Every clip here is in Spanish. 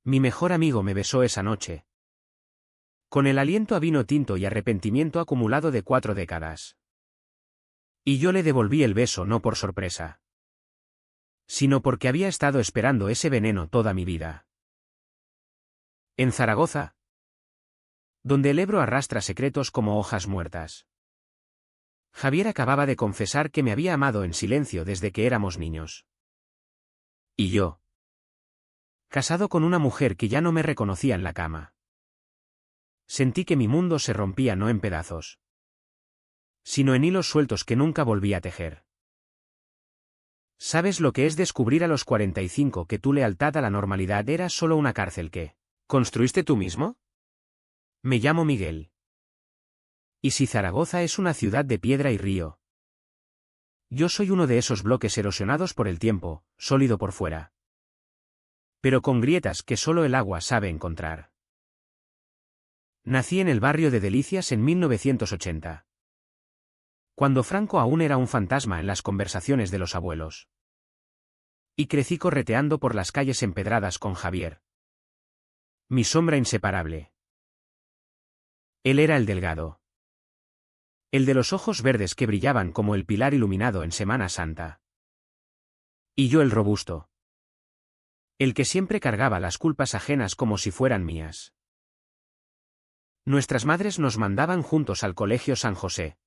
Mi mejor amigo me besó esa noche. Con el aliento a vino tinto y arrepentimiento acumulado de 4 décadas. Y yo le devolví el beso no por sorpresa, sino porque había estado esperando ese veneno toda mi vida. En Zaragoza, donde el Ebro arrastra secretos como hojas muertas. Javier acababa de confesar que me había amado en silencio desde que éramos niños. Y yo, casado con una mujer que ya no me reconocía en la cama. Sentí que mi mundo se rompía no en pedazos, sino en hilos sueltos que nunca volví a tejer. ¿Sabes lo que es descubrir a los 45 que tu lealtad a la normalidad era solo una cárcel que construiste tú mismo? Me llamo Miguel. ¿Y si Zaragoza es una ciudad de piedra y río? Yo soy uno de esos bloques erosionados por el tiempo, sólido por fuera, pero con grietas que solo el agua sabe encontrar. Nací en el barrio de Delicias en 1980. Cuando Franco aún era un fantasma en las conversaciones de los abuelos. Y crecí correteando por las calles empedradas con Javier. Mi sombra inseparable. Él era el delgado. El de los ojos verdes que brillaban como el pilar iluminado en Semana Santa. Y yo el robusto. El que siempre cargaba las culpas ajenas como si fueran mías. Nuestras madres nos mandaban juntos al colegio San José,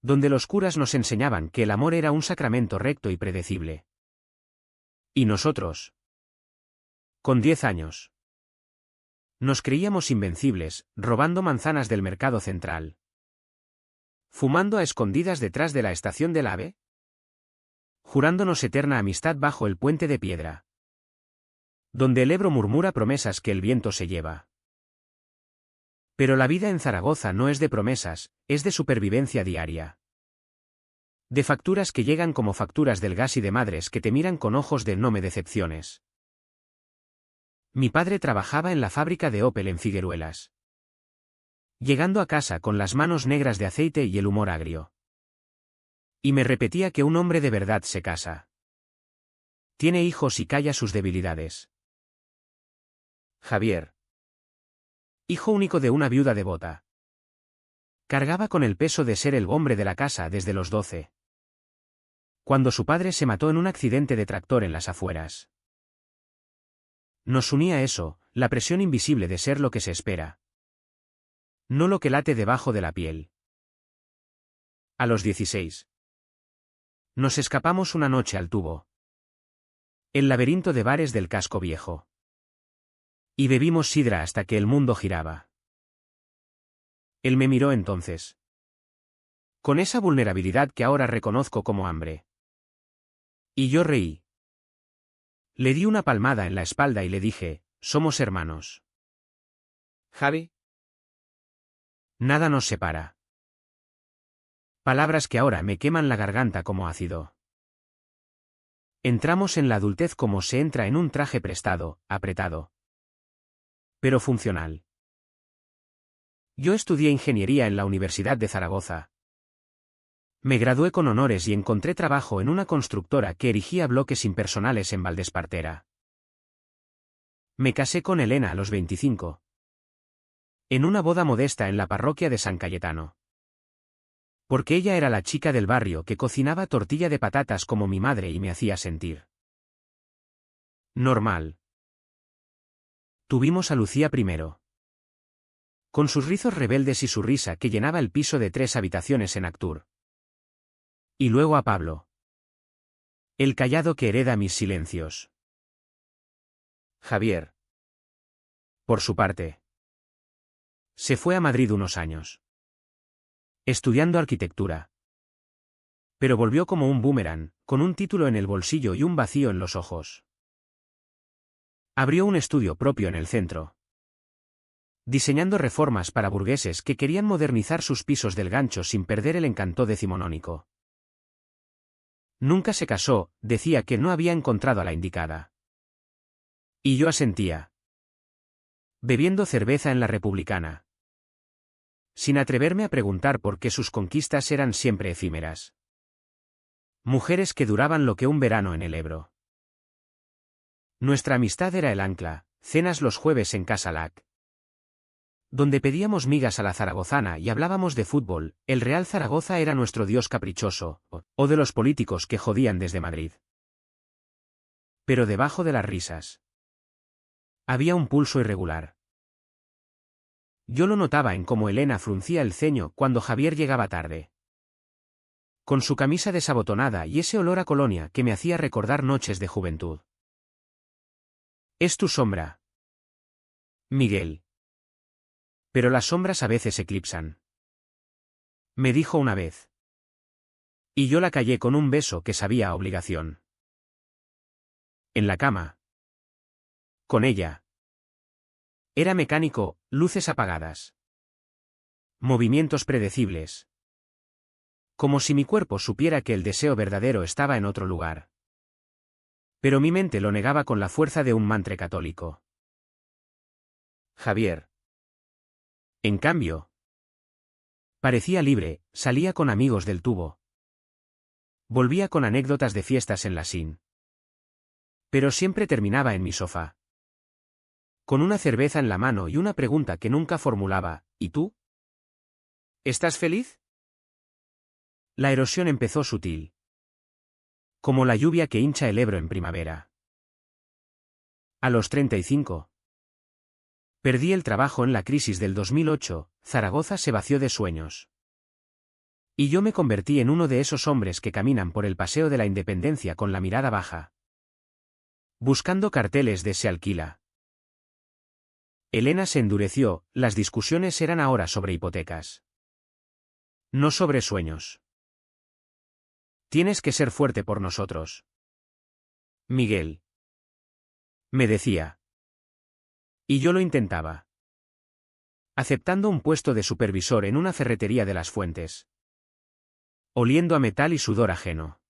donde los curas nos enseñaban que el amor era un sacramento recto y predecible. Y nosotros, con 10 años, nos creíamos invencibles, robando manzanas del mercado central. Fumando a escondidas detrás de la estación del AVE. Jurándonos eterna amistad bajo el puente de piedra, donde el Ebro murmura promesas que el viento se lleva. Pero la vida en Zaragoza no es de promesas, es de supervivencia diaria. De facturas que llegan como facturas del gas y de madres que te miran con ojos de no me decepciones. Mi padre trabajaba en la fábrica de Opel en Figueruelas, llegando a casa con las manos negras de aceite y el humor agrio. Y me repetía que un hombre de verdad se casa, tiene hijos y calla sus debilidades. Javier, hijo único de una viuda devota, cargaba con el peso de ser el hombre de la casa desde los 12. Cuando su padre se mató en un accidente de tractor en las afueras. Nos unía eso, la presión invisible de ser lo que se espera, no lo que late debajo de la piel. A los 16. Nos escapamos una noche al Tubo, el laberinto de bares del casco viejo. Y bebimos sidra hasta que el mundo giraba. Él me miró entonces, con esa vulnerabilidad que ahora reconozco como hambre. Y yo reí. Le di una palmada en la espalda y le dije, somos hermanos. Javi. Nada nos separa. Palabras que ahora me queman la garganta como ácido. Entramos en la adultez como se entra en un traje prestado, apretado, pero funcional. Yo estudié ingeniería en la Universidad de Zaragoza. Me gradué con honores y encontré trabajo en una constructora que erigía bloques impersonales en Valdespartera. Me casé con Elena a los 25. En una boda modesta en la parroquia de San Cayetano. Porque ella era la chica del barrio que cocinaba tortilla de patatas como mi madre y me hacía sentir normal. Tuvimos a Lucía primero, con sus rizos rebeldes y su risa que llenaba el piso de 3 habitaciones en Actur. Y luego a Pablo, el callado que hereda mis silencios. Javier, por su parte, se fue a Madrid unos años, estudiando arquitectura. Pero volvió como un boomerang, con un título en el bolsillo y un vacío en los ojos. Abrió un estudio propio en el centro, diseñando reformas para burgueses que querían modernizar sus pisos del Gancho sin perder el encanto decimonónico. Nunca se casó, decía que no había encontrado a la indicada. Y yo asentía, bebiendo cerveza en la Republicana, sin atreverme a preguntar por qué sus conquistas eran siempre efímeras. Mujeres que duraban lo que un verano en el Ebro. Nuestra amistad era el ancla, cenas los jueves en Casa Lac, donde pedíamos migas a la zaragozana y hablábamos de fútbol. El Real Zaragoza era nuestro dios caprichoso, o de los políticos que jodían desde Madrid. Pero debajo de las risas había un pulso irregular. Yo lo notaba en cómo Elena fruncía el ceño cuando Javier llegaba tarde, con su camisa desabotonada y ese olor a colonia que me hacía recordar noches de juventud. Es tu sombra, Miguel. Pero las sombras a veces eclipsan, me dijo una vez. Y yo la callé con un beso que sabía a obligación. En la cama, con ella. Era mecánico, luces apagadas, movimientos predecibles. Como si mi cuerpo supiera que el deseo verdadero estaba en otro lugar. Pero mi mente lo negaba con la fuerza de un mantre católico. Javier, en cambio, parecía libre, salía con amigos del tubo. Volvía con anécdotas de fiestas en la SIN. Pero siempre terminaba en mi sofá, con una cerveza en la mano y una pregunta que nunca formulaba: ¿y tú? ¿Estás feliz? La erosión empezó sutil, como la lluvia que hincha el Ebro en primavera. A los 35. Perdí el trabajo en la crisis del 2008, Zaragoza se vació de sueños. Y yo me convertí en uno de esos hombres que caminan por el Paseo de la Independencia con la mirada baja, buscando carteles de se alquila. Elena se endureció, las discusiones eran ahora sobre hipotecas, no sobre sueños. Tienes que ser fuerte por nosotros, Miguel, me decía. Y yo lo intentaba, aceptando un puesto de supervisor en una ferretería de Las Fuentes, oliendo a metal y sudor ajeno.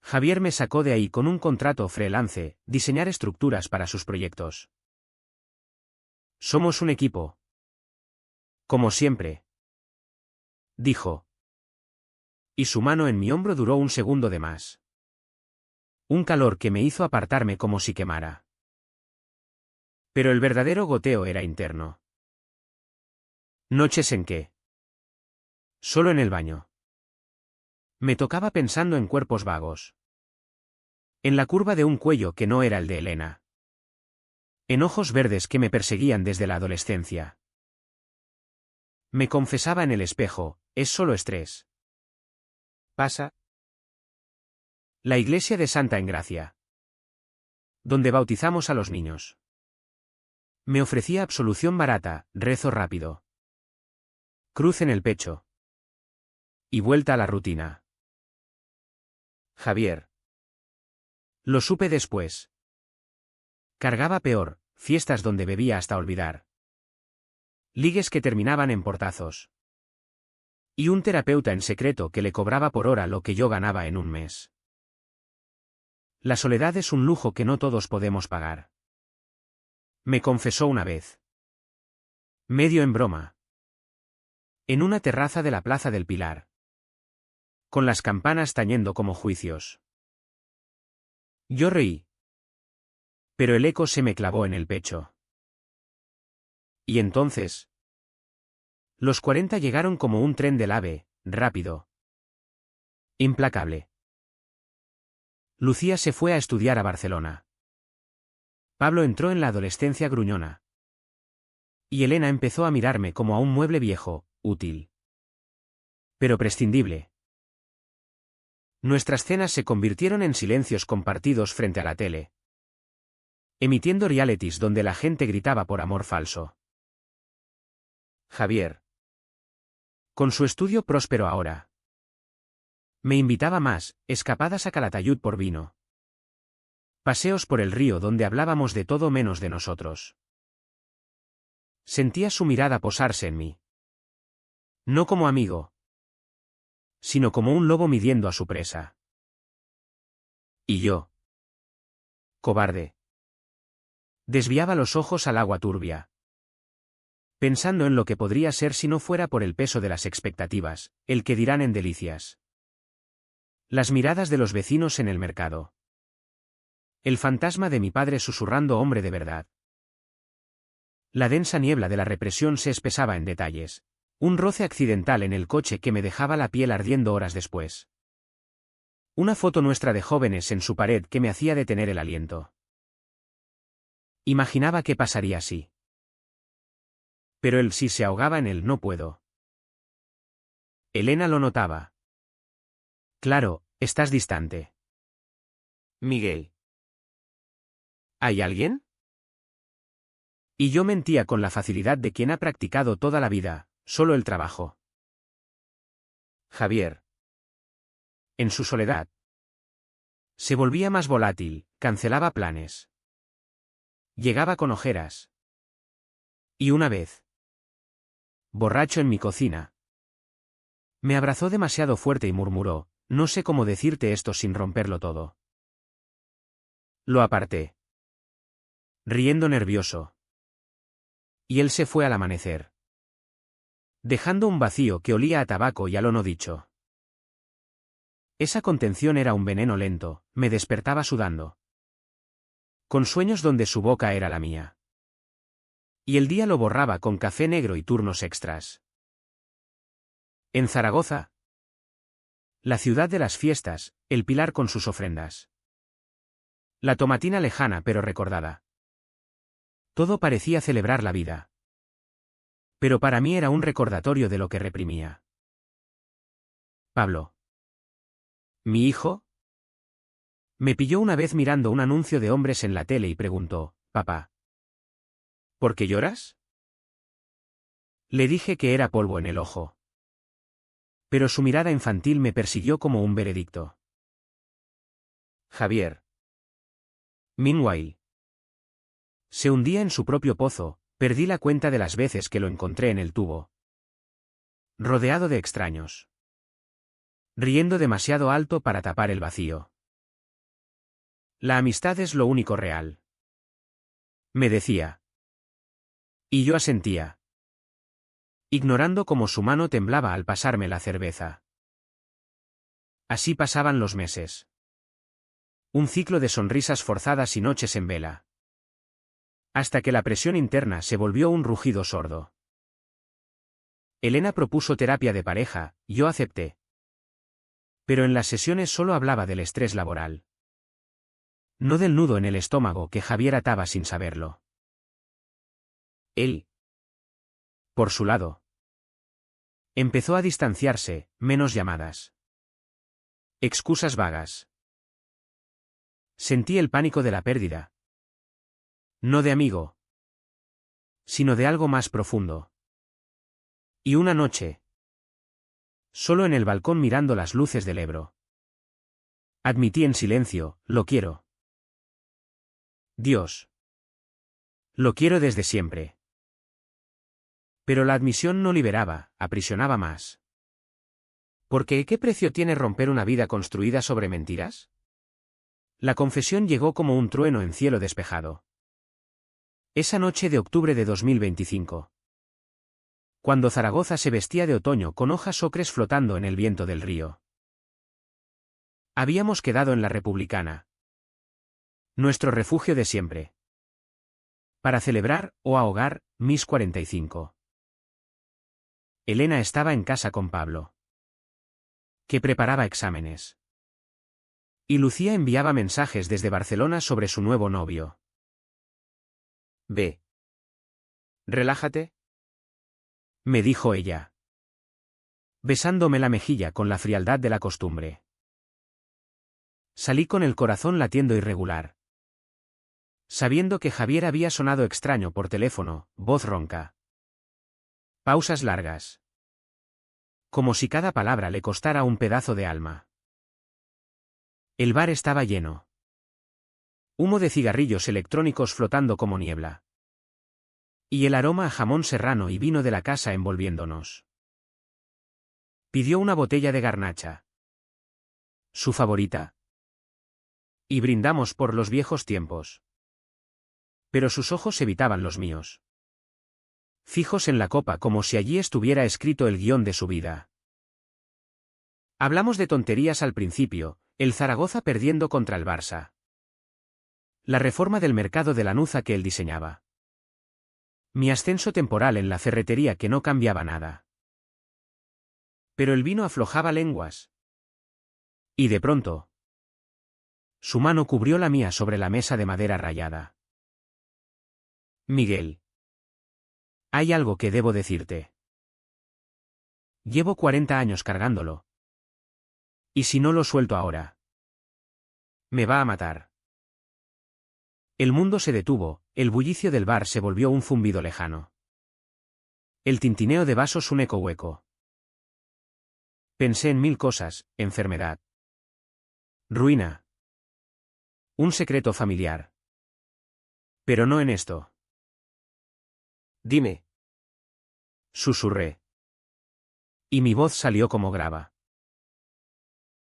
Javier me sacó de ahí con un contrato freelance, diseñar estructuras para sus proyectos. Somos un equipo. Como siempre, dijo. Y su mano en mi hombro duró un segundo de más. Un calor que me hizo apartarme como si quemara. Pero el verdadero goteo era interno. Noches en que, solo en el baño, me tocaba pensando en cuerpos vagos. En la curva de un cuello que no era el de Elena. En ojos verdes que me perseguían desde la adolescencia. Me confesaba en el espejo: es solo estrés. Pasa. La iglesia de Santa Engracia, donde bautizamos a los niños, me ofrecía absolución barata, rezo rápido, cruz en el pecho y vuelta a la rutina. Javier. Lo supe después. Cargaba peor, fiestas donde bebía hasta olvidar. Ligues que terminaban en portazos. Y un terapeuta en secreto que le cobraba por hora lo que yo ganaba en un mes. La soledad es un lujo que no todos podemos pagar, me confesó una vez, medio en broma, en una terraza de la Plaza del Pilar, con las campanas tañendo como juicios. Yo reí, pero el eco se me clavó en el pecho. Y entonces, los 40 llegaron como un tren del AVE, rápido, implacable. Lucía se fue a estudiar a Barcelona. Pablo entró en la adolescencia gruñona. Y Elena empezó a mirarme como a un mueble viejo, útil, pero prescindible. Nuestras cenas se convirtieron en silencios compartidos frente a la tele, emitiendo realities donde la gente gritaba por amor falso. Javier, con su estudio próspero ahora, me invitaba más, escapadas a Calatayud por vino. Paseos por el río donde hablábamos de todo menos de nosotros. Sentía su mirada posarse en mí. No como amigo, sino como un lobo midiendo a su presa. Y yo, cobarde, desviaba los ojos al agua turbia, pensando en lo que podría ser si no fuera por el peso de las expectativas, el que dirán en Delicias. Las miradas de los vecinos en el mercado. El fantasma de mi padre susurrando hombre de verdad. La densa niebla de la represión se espesaba en detalles. Un roce accidental en el coche que me dejaba la piel ardiendo horas después. Una foto nuestra de jóvenes en su pared que me hacía detener el aliento. Imaginaba qué pasaría así. Pero el sí se ahogaba en el no puedo. Elena lo notaba. Claro, estás distante. Miguel. ¿Hay alguien? Y yo mentía con la facilidad de quien ha practicado toda la vida, solo el trabajo. Javier. En su soledad. Se volvía más volátil, cancelaba planes. Llegaba con ojeras. Y una vez. Borracho en mi cocina. Me abrazó demasiado fuerte y murmuró, no sé cómo decirte esto sin romperlo todo. Lo aparté. Riendo nervioso. Y él se fue al amanecer. Dejando un vacío que olía a tabaco y a lo no dicho. Esa contención era un veneno lento, me despertaba sudando. Con sueños donde su boca era la mía. Y el día lo borraba con café negro y turnos extras. En Zaragoza. La ciudad de las fiestas, el Pilar con sus ofrendas. La Tomatina lejana pero recordada. Todo parecía celebrar la vida. Pero para mí era un recordatorio de lo que reprimía. Pablo. ¿Mi hijo? Me pilló una vez mirando un anuncio de hombres en la tele y preguntó, «Papá, ¿por qué lloras?» Le dije que era polvo en el ojo. Pero su mirada infantil me persiguió como un veredicto. Javier. Meanwhile. Se hundía en su propio pozo, perdí la cuenta de las veces que lo encontré en el tubo. Rodeado de extraños. Riendo demasiado alto para tapar el vacío. La amistad es lo único real. Me decía. Y yo asentía. Ignorando cómo su mano temblaba al pasarme la cerveza. Así pasaban los meses. Un ciclo de sonrisas forzadas y noches en vela. Hasta que la presión interna se volvió un rugido sordo. Elena propuso terapia de pareja, yo acepté. Pero en las sesiones solo hablaba del estrés laboral. No del nudo en el estómago que Javier ataba sin saberlo. Él. Por su lado. Empezó a distanciarse, menos llamadas. Excusas vagas. Sentí el pánico de la pérdida. No de amigo. Sino de algo más profundo. Y una noche. Solo en el balcón mirando las luces del Ebro. Admití en silencio, lo quiero. Dios. Lo quiero desde siempre. Pero la admisión no liberaba, aprisionaba más. Porque ¿qué precio tiene romper una vida construida sobre mentiras? La confesión llegó como un trueno en cielo despejado. Esa noche de octubre de 2025. Cuando Zaragoza se vestía de otoño con hojas ocres flotando en el viento del río. Habíamos quedado en la Republicana. Nuestro refugio de siempre. Para celebrar, o ahogar, mis 45. Elena estaba en casa con Pablo. Que preparaba exámenes. Y Lucía enviaba mensajes desde Barcelona sobre su nuevo novio. Ve. Relájate. Me dijo ella. Besándome la mejilla con la frialdad de la costumbre. Salí con el corazón latiendo irregular. Sabiendo que Javier había sonado extraño por teléfono, voz ronca. Pausas largas. Como si cada palabra le costara un pedazo de alma. El bar estaba lleno. Humo de cigarrillos electrónicos flotando como niebla. Y el aroma a jamón serrano y vino de la casa envolviéndonos. Pidió una botella de garnacha. Su favorita. Y brindamos por los viejos tiempos. Pero sus ojos evitaban los míos. Fijos en la copa como si allí estuviera escrito el guión de su vida. Hablamos de tonterías al principio, el Zaragoza perdiendo contra el Barça. La reforma del mercado de Lanuza que él diseñaba. Mi ascenso temporal en la ferretería que no cambiaba nada. Pero el vino aflojaba lenguas. Y de pronto, su mano cubrió la mía sobre la mesa de madera rayada. Miguel. Hay algo que debo decirte. Llevo 40 años cargándolo. ¿Y si no lo suelto ahora? Me va a matar. El mundo se detuvo, el bullicio del bar se volvió un zumbido lejano. El tintineo de vasos un eco hueco. Pensé en 1000 cosas, enfermedad. Ruina. Un secreto familiar. Pero no en esto. Dime. Susurré. Y mi voz salió como grava.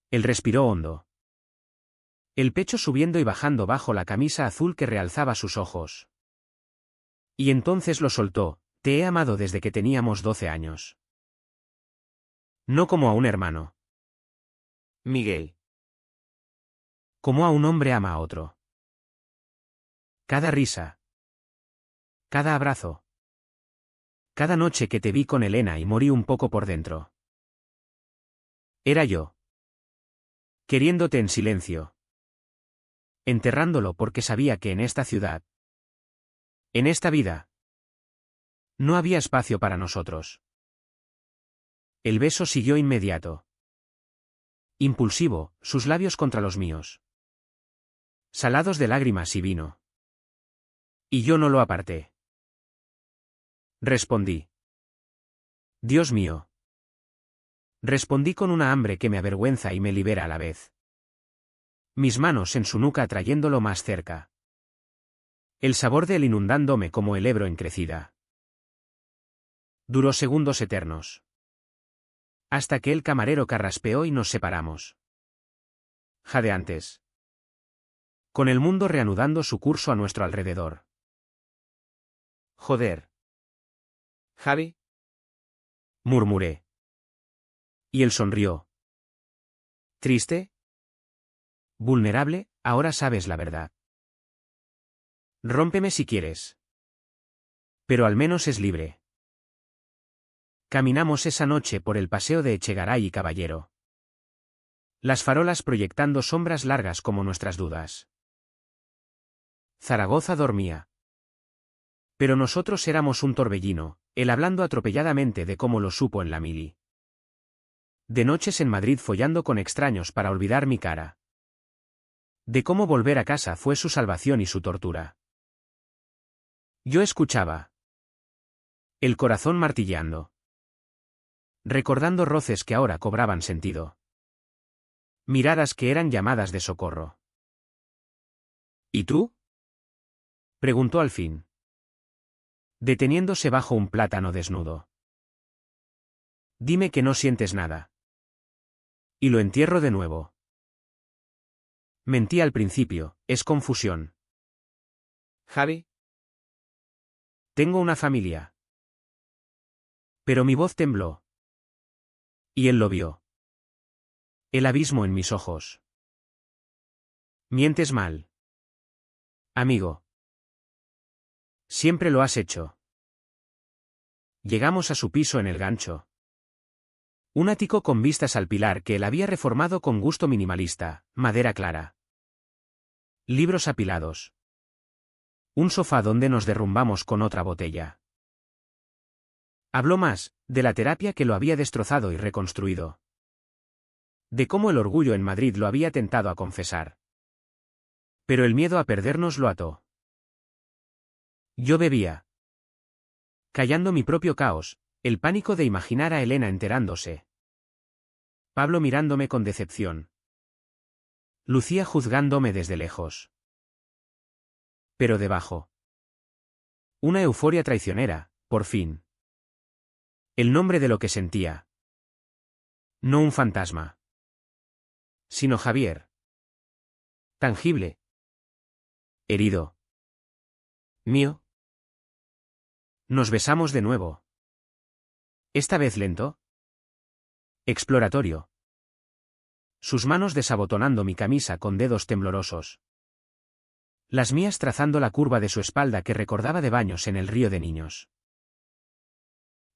Él respiró hondo. El pecho subiendo y bajando bajo la camisa azul que realzaba sus ojos. Y entonces lo soltó: te he amado desde que teníamos 12 años. No como a un hermano. Miguel. Como a un hombre ama a otro. Cada risa. Cada abrazo. Cada noche que te vi con Elena y morí un poco por dentro. Era yo. Queriéndote en silencio. Enterrándolo porque sabía que en esta ciudad, en esta vida, no había espacio para nosotros. El beso siguió inmediato. Impulsivo, sus labios contra los míos. Salados de lágrimas y vino. Y yo no lo aparté. Respondí. Dios mío. Respondí con una hambre que me avergüenza y me libera a la vez. Mis manos en su nuca atrayéndolo más cerca. El sabor de él inundándome como el Ebro en crecida. Duró segundos eternos. Hasta que el camarero carraspeó y nos separamos. Jadeantes. Con el mundo reanudando su curso a nuestro alrededor. Joder. Javi. Murmuré. Y él sonrió. ¿Triste? Vulnerable, ahora sabes la verdad. Rómpeme si quieres. Pero al menos es libre. Caminamos esa noche por el paseo de Echegaray y Caballero. Las farolas proyectando sombras largas como nuestras dudas. Zaragoza dormía. Pero nosotros éramos un torbellino, él hablando atropelladamente de cómo lo supo en la mili. De noches en Madrid follando con extraños para olvidar mi cara. De cómo volver a casa fue su salvación y su tortura. Yo escuchaba. El corazón martilleando. Recordando roces que ahora cobraban sentido. Miradas que eran llamadas de socorro. ¿Y tú? Preguntó al fin. Deteniéndose bajo un plátano desnudo. Dime que no sientes nada. Y lo entierro de nuevo. Mentí al principio, es confusión. Javi. Tengo una familia. Pero mi voz tembló. Y él lo vio. El abismo en mis ojos. Mientes mal. Amigo. Siempre lo has hecho. Llegamos a su piso en el Gancho. Un ático con vistas al Pilar que él había reformado con gusto minimalista, madera clara. Libros apilados. Un sofá donde nos derrumbamos con otra botella. Habló más, de la terapia que lo había destrozado y reconstruido. De cómo el orgullo en Madrid lo había tentado a confesar. Pero el miedo a perdernos lo ató. Yo bebía. Callando mi propio caos, el pánico de imaginar a Elena enterándose. Pablo mirándome con decepción. Lucía juzgándome desde lejos. Pero debajo. Una euforia traicionera, por fin. El nombre de lo que sentía. No un fantasma. Sino Javier. Tangible. Herido. Mío. Nos besamos de nuevo. Esta vez lento. Exploratorio. Sus manos desabotonando mi camisa con dedos temblorosos. las mías trazando la curva de su espalda que recordaba de baños en el río de niños.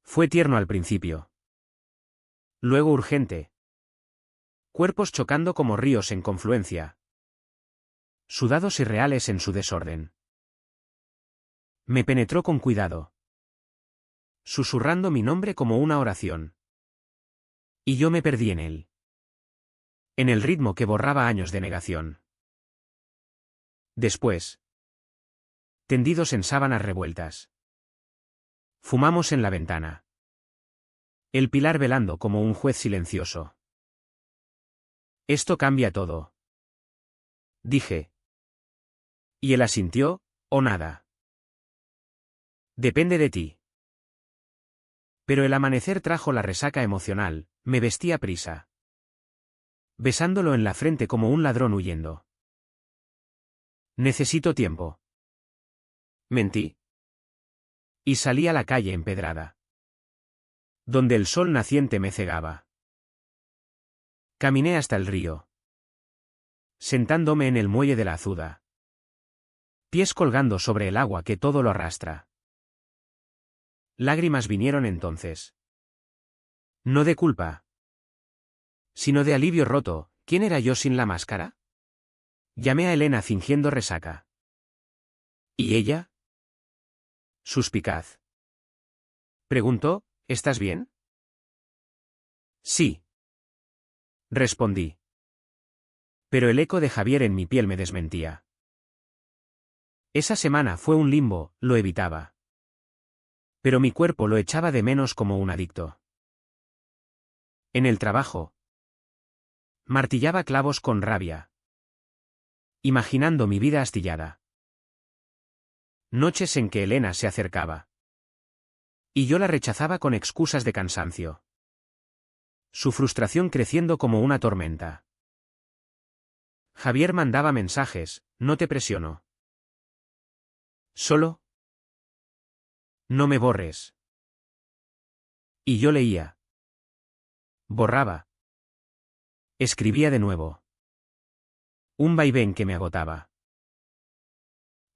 Fue tierno al principio. Luego urgente. Cuerpos chocando como ríos en confluencia. Sudados y reales en su desorden. Me penetró con cuidado, susurrando mi nombre como una oración. Y yo me perdí en él. En el ritmo que borraba años de negación. Después, tendidos en sábanas revueltas, fumamos en la ventana. El pilar velando como un juez silencioso. Esto cambia todo, dije. Y él asintió, o nada. Depende de ti. Pero el amanecer trajo la resaca emocional, me vestí a prisa, besándolo en la frente como un ladrón huyendo. Necesito tiempo. Mentí. Y salí a la calle empedrada, donde el sol naciente me cegaba. Caminé hasta el río, sentándome en el muelle de la Azuda. Pies colgando sobre el agua que todo lo arrastra. Lágrimas vinieron entonces. No de culpa, sino de alivio roto. ¿Quién era yo sin la máscara? Llamé a Elena fingiendo resaca. ¿Y ella? Suspicaz. Preguntó, ¿estás bien? Sí. Respondí. Pero el eco de Javier en mi piel me desmentía. Esa semana fue un limbo, lo evitaba. Pero mi cuerpo lo echaba de menos como un adicto. En el trabajo, martillaba clavos con rabia, imaginando mi vida astillada. Noches en que Elena se acercaba. Y yo la rechazaba con excusas de cansancio. Su frustración creciendo como una tormenta. Javier mandaba mensajes, no te presiono. Solo. No me borres. Y yo leía. Borraba. Escribía de nuevo. Un vaivén que me agotaba.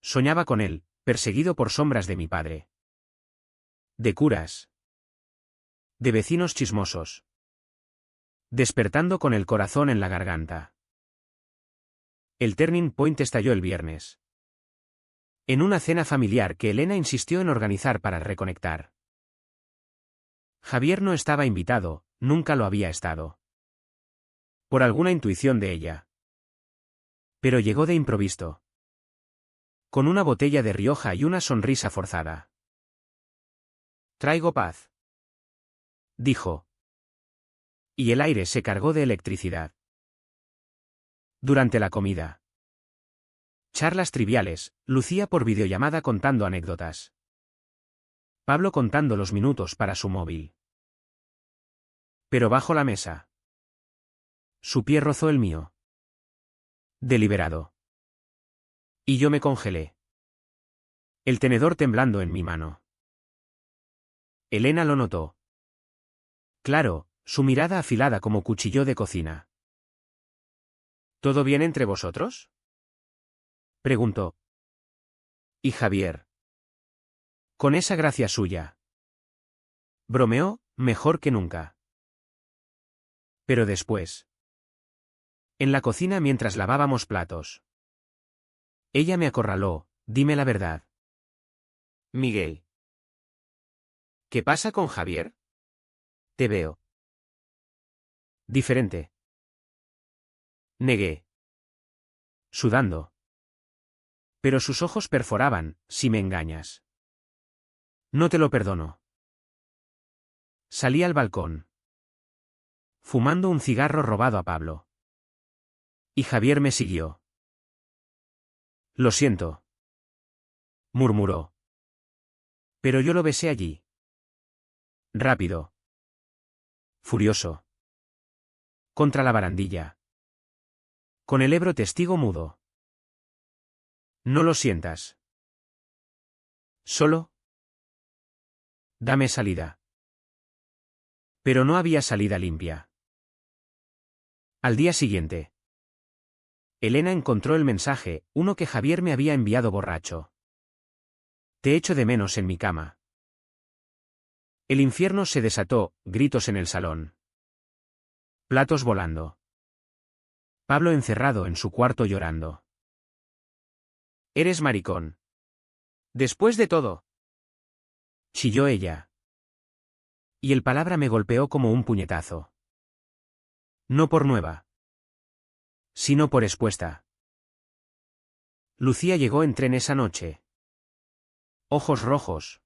Soñaba con él, perseguido por sombras de mi padre. De curas. De vecinos chismosos. Despertando con el corazón en la garganta. El turning point estalló el viernes. En una cena familiar que Elena insistió en organizar para reconectar. Javier no estaba invitado, nunca lo había estado. Por alguna intuición de ella. Pero llegó de improviso. Con una botella de Rioja y una sonrisa forzada. Traigo paz, dijo. Y el aire se cargó de electricidad. Durante la comida. Charlas triviales, Lucía por videollamada contando anécdotas. Pablo contando los minutos para su móvil. Pero bajo la mesa. Su pie rozó el mío. Deliberado. Y yo me congelé. El tenedor temblando en mi mano. Elena lo notó. Claro, su mirada afilada como cuchillo de cocina. ¿Todo bien entre vosotros? Preguntó. ¿Y Javier? Con esa gracia suya. Bromeó, mejor que nunca. Pero después. En la cocina mientras lavábamos platos. Ella me acorraló, dime la verdad. Miguel. ¿Qué pasa con Javier? Te veo. Diferente. Negué. Sudando. Pero sus ojos perforaban, si me engañas. No te lo perdono. Salí al balcón. Fumando un cigarro robado a Pablo. Y Javier me siguió. Lo siento. Murmuró. Pero yo lo besé allí. Rápido. Furioso. Contra la barandilla. Con el Ebro testigo mudo. No lo sientas. Solo. Dame salida. Pero no había salida limpia. Al día siguiente. Elena encontró el mensaje, uno que Javier me había enviado borracho. Te echo de menos en mi cama. El infierno se desató, gritos en el salón. Platos volando. Pablo encerrado en su cuarto llorando. Eres maricón. Después de todo. Chilló ella. Y el palabra me golpeó como un puñetazo. No por nueva, sino por expuesta. Lucía llegó en tren esa noche. Ojos rojos.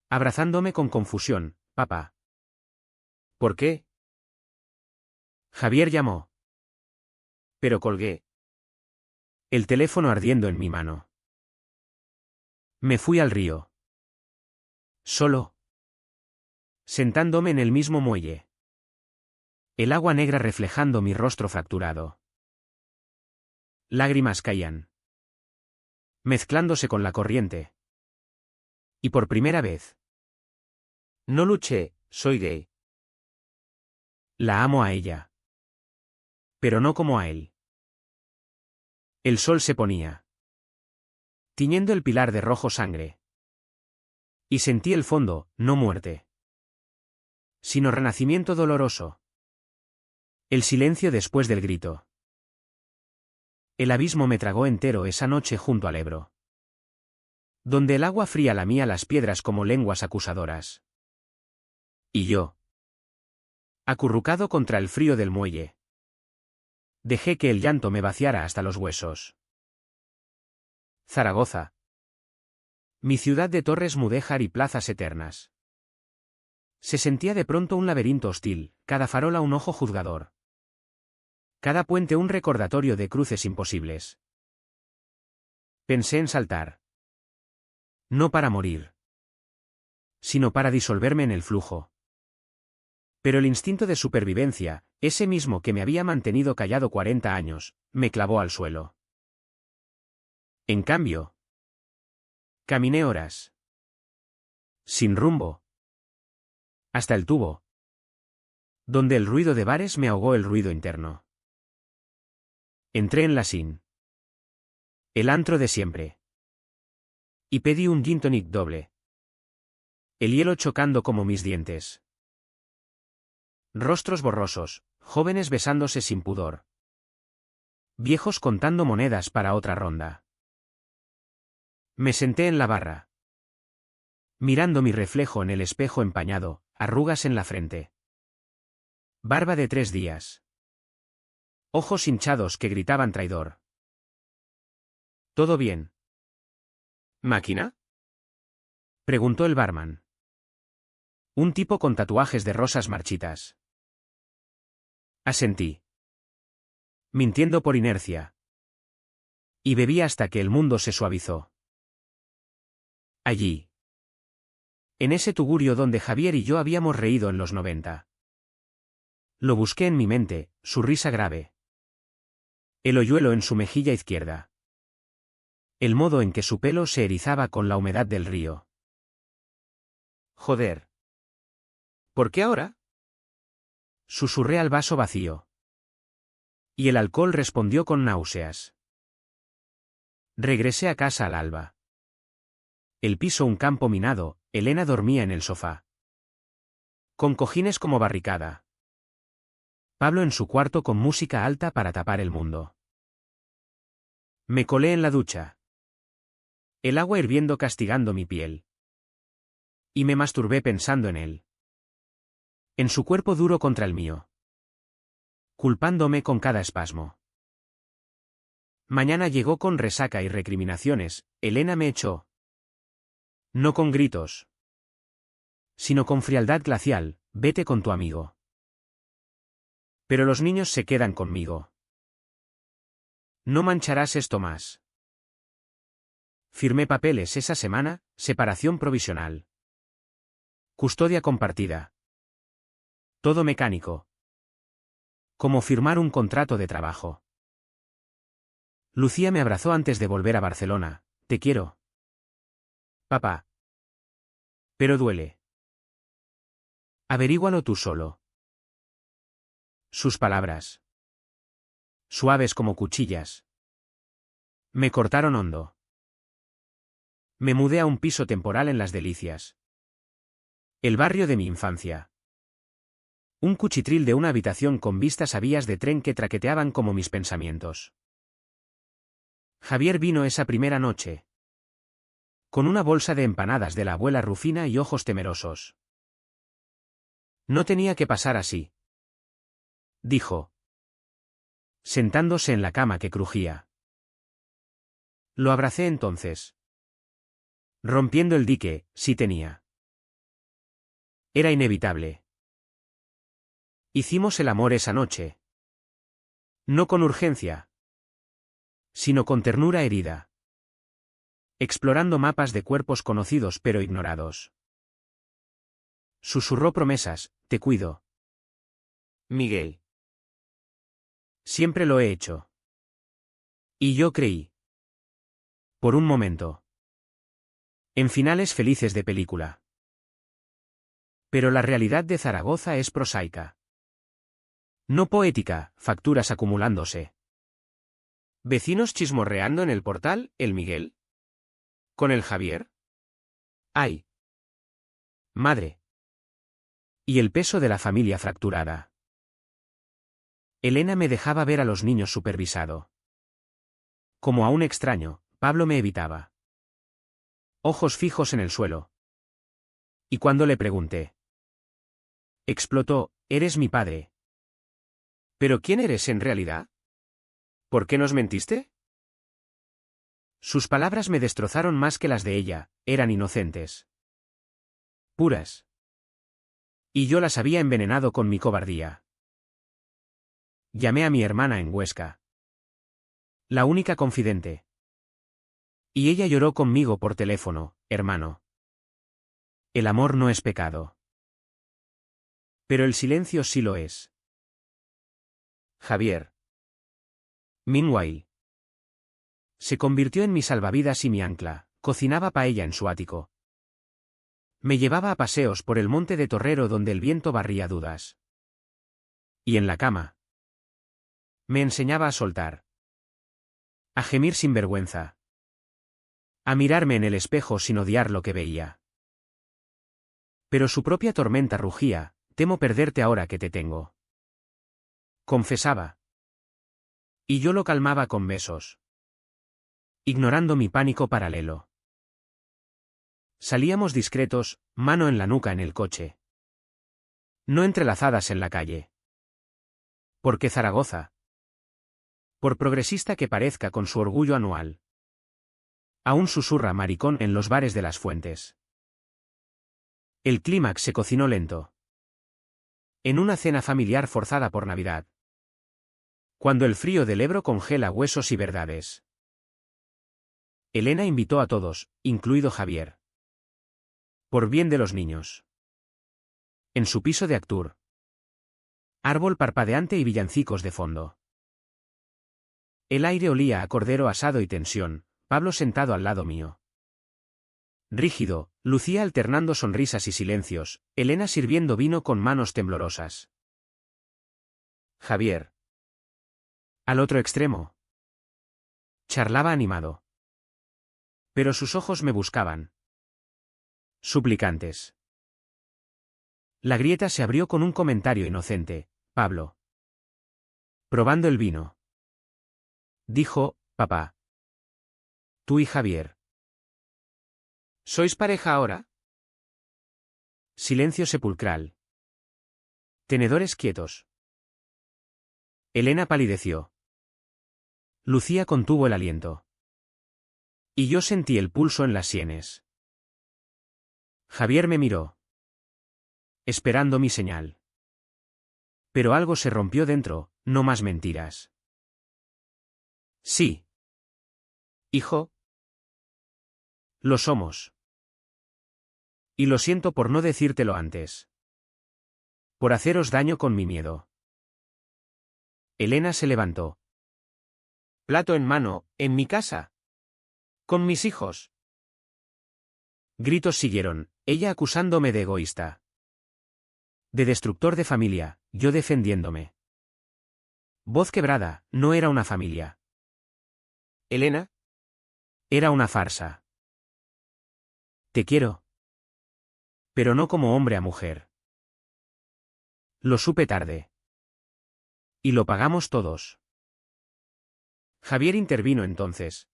Abrazándome con confusión, papá. ¿Por qué? Javier llamó. Pero colgué. El teléfono ardiendo en mi mano. Me fui al río. Solo. Sentándome en el mismo muelle. El agua negra reflejando mi rostro fracturado. Lágrimas caían. Mezclándose con la corriente. Y por primera vez. No luché, soy gay. La amo a ella. Pero no como a él. El sol se ponía. Tiñendo el pilar de rojo sangre. Y sentí el fondo, no muerte. Sino renacimiento doloroso. El silencio después del grito. El abismo me tragó entero esa noche junto al Ebro. Donde el agua fría lamía las piedras como lenguas acusadoras. Y yo. Acurrucado contra el frío del muelle. Dejé que el llanto me vaciara hasta los huesos. Zaragoza. Mi ciudad de torres mudéjar y plazas eternas. Se sentía de pronto un laberinto hostil, cada farola un ojo juzgador. Cada puente un recordatorio de cruces imposibles. Pensé en saltar. No para morir. Sino para disolverme en el flujo. Pero el instinto de supervivencia, ese mismo que me había mantenido callado 40 años, me clavó al suelo. En cambio, caminé horas. Sin rumbo. Hasta el tubo. Donde el ruido de bares me ahogó el ruido interno. Entré en la Sin. El antro de siempre. Y pedí un gin tonic doble. El hielo chocando como mis dientes. Rostros borrosos, jóvenes besándose sin pudor. Viejos contando monedas para otra ronda. Me senté en la barra. Mirando mi reflejo en el espejo empañado, arrugas en la frente. Barba de 3 días. Ojos hinchados que gritaban traidor. ¿Todo bien? ¿Máquina? Preguntó el barman. Un tipo con tatuajes de rosas marchitas. Asentí. Mintiendo por inercia. Y bebí hasta que el mundo se suavizó. Allí. En ese tugurio donde Javier y yo habíamos reído en los 90. Lo busqué en mi mente, su risa grave. El hoyuelo en su mejilla izquierda. El modo en que su pelo se erizaba con la humedad del río. Joder. ¿Por qué ahora? Susurré al vaso vacío. Y el alcohol respondió con náuseas. Regresé a casa al alba. El piso un campo minado, Elena dormía en el sofá. Con cojines como barricada. Pablo en su cuarto con música alta para tapar el mundo. Me colé en la ducha. El agua hirviendo castigando mi piel. Y me masturbé pensando en él. En su cuerpo duro contra el mío. Culpándome con cada espasmo. Mañana llegó con resaca y recriminaciones, Elena me echó. No con gritos. Sino con frialdad glacial, vete con tu amigo. Pero los niños se quedan conmigo. No mancharás esto más. Firmé papeles esa semana, separación provisional. Custodia compartida. Todo mecánico. Como firmar un contrato de trabajo. Lucía me abrazó antes de volver a Barcelona. Te quiero. Papá. Pero duele. Averígualo tú solo. Sus palabras. suaves como cuchillas. Me cortaron hondo. Me mudé a un piso temporal en Las Delicias. El barrio de mi infancia. Un cuchitril de una habitación con vistas a vías de tren que traqueteaban como mis pensamientos. Javier vino esa primera noche. Con una bolsa de empanadas de la abuela Rufina y ojos temerosos. No tenía que pasar así, dijo, sentándose en la cama que crujía. Lo abracé entonces. Rompiendo el dique, sí tenía. Era inevitable. Hicimos el amor esa noche. No con urgencia, sino con ternura herida. Explorando mapas de cuerpos conocidos pero ignorados. Susurró promesas, te cuido. Miguel. Siempre lo he hecho. Y yo creí. Por un momento. En finales felices de película. Pero la realidad de Zaragoza es prosaica. No poética, facturas acumulándose. ¿Vecinos chismorreando en el portal, el Miguel? ¿Con el Javier? ¡Ay! Madre. Y el peso de la familia fracturada. Elena me dejaba ver a los niños supervisado. Como a un extraño, Pablo me evitaba. Ojos fijos en el suelo. Y cuando le pregunté. Explotó, eres mi padre. ¿Pero quién eres en realidad? ¿Por qué nos mentiste? Sus palabras me destrozaron más que las de ella, eran inocentes. Puras. Y yo las había envenenado con mi cobardía. Llamé a mi hermana en Huesca. La única confidente. Y ella lloró conmigo por teléfono, hermano. El amor no es pecado. Pero el silencio sí lo es. Javier. Meanwhile. Se convirtió en mi salvavidas y mi ancla, cocinaba paella en su ático. Me llevaba a paseos por el monte de Torrero donde el viento barría dudas. Y en la cama. Me enseñaba a soltar. A gemir sin vergüenza. A mirarme en el espejo sin odiar lo que veía. Pero su propia tormenta rugía, temo perderte ahora que te tengo. Confesaba. Y yo lo calmaba con besos. Ignorando mi pánico paralelo. Salíamos discretos, mano en la nuca en el coche. No entrelazadas en la calle. Porque Zaragoza. Por progresista que parezca con su orgullo anual. Aún susurra maricón en los bares de las fuentes. El clímax se cocinó lento. En una cena familiar forzada por Navidad. Cuando el frío del Ebro congela huesos y verdades. Elena invitó a todos, incluido Javier. Por bien de los niños. En su piso de Actur. Árbol parpadeante y villancicos de fondo. El aire olía a cordero asado y tensión, Pablo sentado al lado mío. Rígido, Lucía alternando sonrisas y silencios, Elena sirviendo vino con manos temblorosas. Javier. Al otro extremo. Charlaba animado. Pero sus ojos me buscaban. Suplicantes. La grieta se abrió con un comentario inocente, Pablo. Probando el vino. Dijo, papá. Tú y Javier. ¿Sois pareja ahora? Silencio sepulcral. Tenedores quietos. Elena palideció. Lucía contuvo el aliento. Y yo sentí el pulso en las sienes. Javier me miró. Esperando mi señal. Pero algo se rompió dentro, no más mentiras. Sí. Hijo. Lo somos. Y lo siento por no decírtelo antes. Por haceros daño con mi miedo. Elena se levantó. Plato en mano, en mi casa. Con mis hijos. Gritos siguieron, ella acusándome de egoísta. De destructor de familia, yo defendiéndome. Voz quebrada, no era una familia. Elena, Era una farsa. Te quiero. Pero no como hombre a mujer. Lo supe tarde. Y lo pagamos todos. Javier intervino entonces.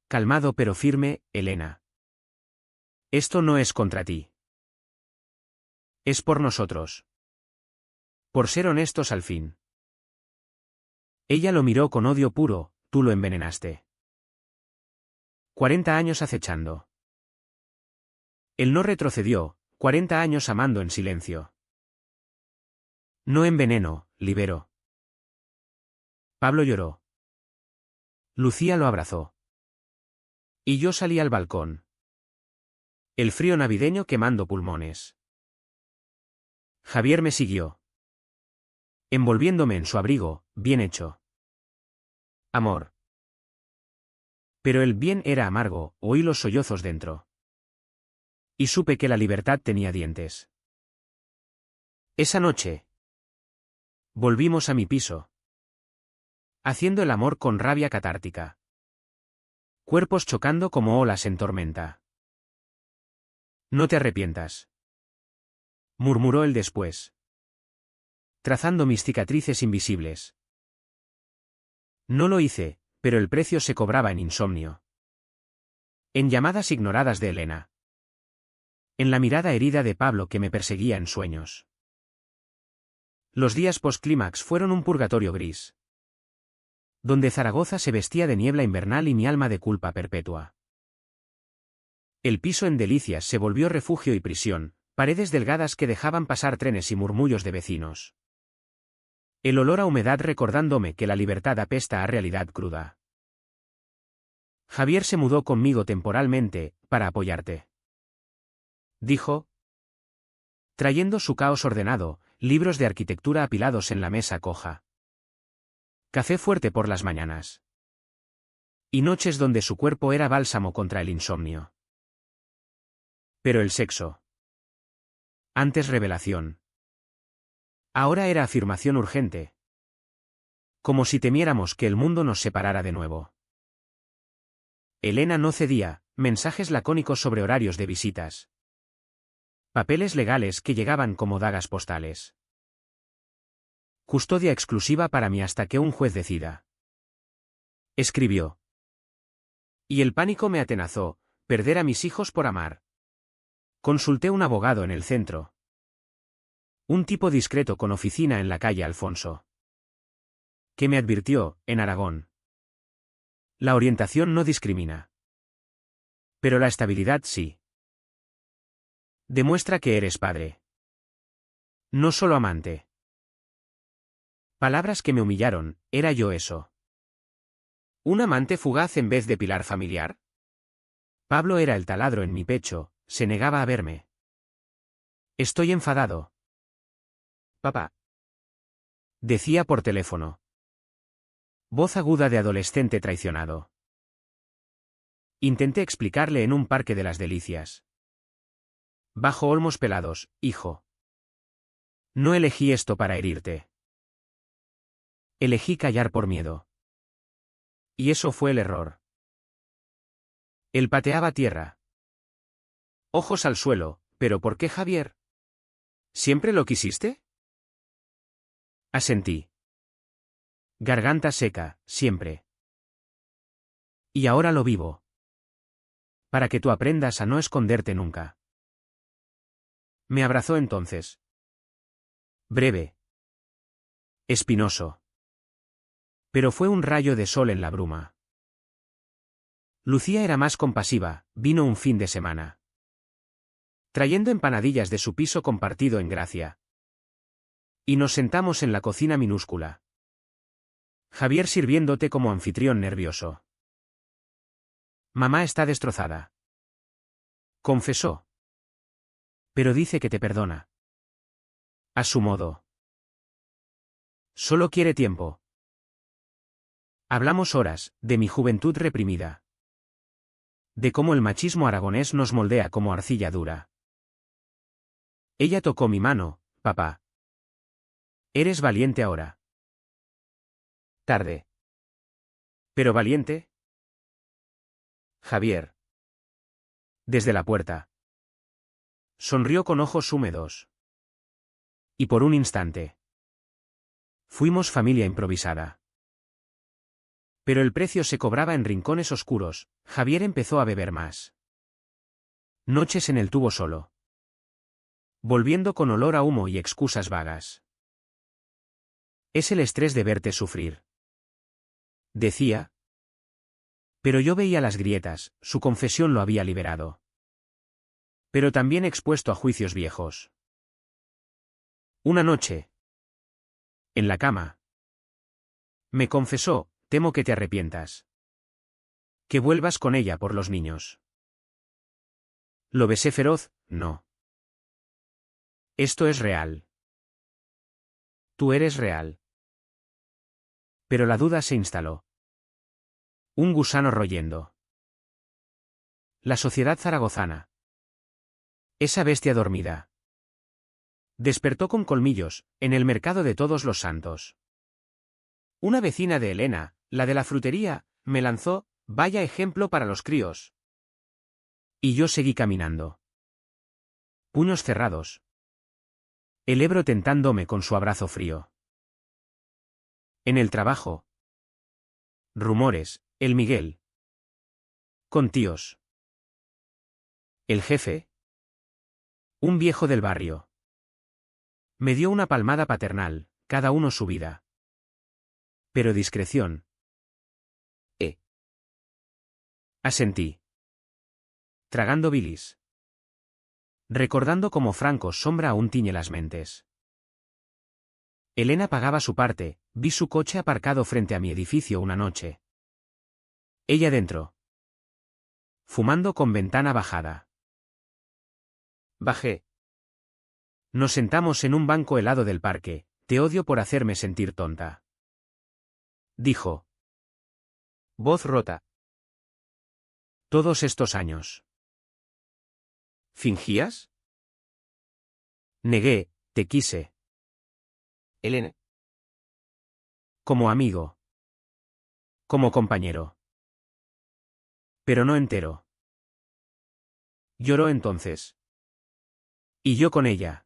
Calmado pero firme, Elena. Esto no es contra ti. Es por nosotros. Por ser honestos al fin. Ella lo miró con odio puro, tú lo envenenaste. 40 años acechando. Él no retrocedió, 40 años amando en silencio. No enveneno, libero. Pablo lloró. Lucía lo abrazó. Y yo salí al balcón. El frío navideño quemando pulmones. Javier me siguió. Envolviéndome en su abrigo, bien hecho. Amor. Pero el bien era amargo, oí los sollozos dentro. Y supe que la libertad tenía dientes. Esa noche. Volvimos a mi piso. Haciendo el amor con rabia catártica. Cuerpos chocando como olas en tormenta. No te arrepientas. Murmuró él después. Trazando mis cicatrices invisibles. No lo hice, pero el precio se cobraba en insomnio. En llamadas ignoradas de Elena. En la mirada herida de Pablo que me perseguía en sueños. Los días postclímax fueron un purgatorio gris. Donde Zaragoza se vestía de niebla invernal y mi alma de culpa perpetua. El piso en Delicias se volvió refugio y prisión, paredes delgadas que dejaban pasar trenes y murmullos de vecinos. El olor a humedad recordándome que la libertad apesta a realidad cruda. Javier se mudó conmigo temporalmente, para apoyarte. Dijo. Trayendo su caos ordenado, libros de arquitectura apilados en la mesa coja. Café fuerte por las mañanas. Y noches donde su cuerpo era bálsamo contra el insomnio. Pero el sexo. Antes revelación. Ahora era afirmación urgente. Como si temiéramos que el mundo nos separara de nuevo. Elena no cedía, mensajes lacónicos sobre horarios de visitas. Papeles legales que llegaban como dagas postales. Custodia exclusiva para mí hasta que un juez decida. Escribió. Y el pánico me atenazó, perder a mis hijos por amar. Consulté un abogado en el centro. Un tipo discreto con oficina en la calle Alfonso. Que me advirtió, en Aragón. La orientación no discrimina. Pero la estabilidad sí. Demuestra que eres padre. No solo amante. Palabras que me humillaron, ¿era yo eso? ¿Un amante fugaz en vez de pilar familiar? Pablo era el taladro en mi pecho, se negaba a verme. Estoy enfadado. Papá. Decía por teléfono. Voz aguda de adolescente traicionado. Intenté explicarle en un parque de las Delicias. Bajo olmos pelados, hijo. No elegí esto para herirte. Elegí callar por miedo. Y eso fue el error. Él pateaba tierra. Ojos al suelo, ¿pero por qué Javier? ¿Siempre lo quisiste? Asentí. Garganta seca, siempre. Y ahora lo vivo. Para que tú aprendas a no esconderte nunca. Me abrazó entonces. Breve. Espinoso. Pero fue un rayo de sol en la bruma. Lucía era más compasiva, vino un fin de semana. Trayendo empanadillas de su piso compartido en Gracia. Y nos sentamos en la cocina minúscula. Javier sirviéndote como anfitrión nervioso. Mamá está destrozada. Confesó. Pero dice que te perdona. A su modo. Solo quiere tiempo. Hablamos horas, de mi juventud reprimida. De cómo el machismo aragonés nos moldea como arcilla dura. Ella tocó mi mano, papá. Eres valiente ahora. Tarde. Pero valiente. Javier. Desde la puerta. Sonrió con ojos húmedos. Y por un instante. Fuimos familia improvisada. Pero el precio se cobraba en rincones oscuros. Javier empezó a beber más. Noches en el tubo solo. Volviendo con olor a humo y excusas vagas. Es el estrés de verte sufrir. Decía. Pero yo veía las grietas, su confesión lo había liberado. Pero también expuesto a juicios viejos. Una noche. En la cama. Me confesó, temo que te arrepientas. Que vuelvas con ella por los niños. Lo besé feroz, no. Esto es real. Tú eres real. Pero la duda se instaló. Un gusano royendo. La sociedad zaragozana. Esa bestia dormida. Despertó con colmillos, en el mercado de Todos los Santos. Una vecina de Elena, la de la frutería, me lanzó, vaya ejemplo para los críos. Y yo seguí caminando. Puños cerrados. El Ebro tentándome con su abrazo frío. En el trabajo. Rumores, el Miguel. Con tíos. El jefe. Un viejo del barrio. Me dio una palmada paternal, cada uno su vida. Pero discreción. Asentí. Tragando bilis. Recordando cómo Franco sombra aún tiñe las mentes. Elena pagaba su parte, vi su coche aparcado frente a mi edificio una noche. Ella dentro. Fumando con ventana bajada. Bajé. Nos sentamos en un banco helado del parque, te odio por hacerme sentir tonta. Dijo. Voz rota. Todos estos años. ¿Fingías? Negué, te quise. Elena. Como amigo. Como compañero. Pero no entero. Lloró entonces. Y yo con ella.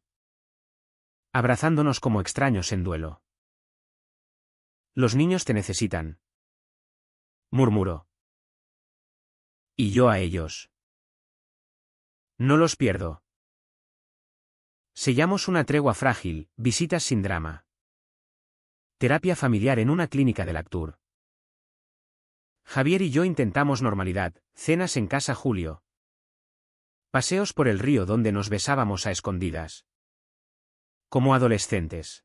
Abrazándonos como extraños en duelo. Los niños te necesitan. Murmuró. Y yo a ellos. No los pierdo. Sellamos una tregua frágil, visitas sin drama. Terapia familiar en una clínica de Lactur. Javier y yo intentamos normalidad, cenas en casa Julio. Paseos por el río donde nos besábamos a escondidas. Como adolescentes.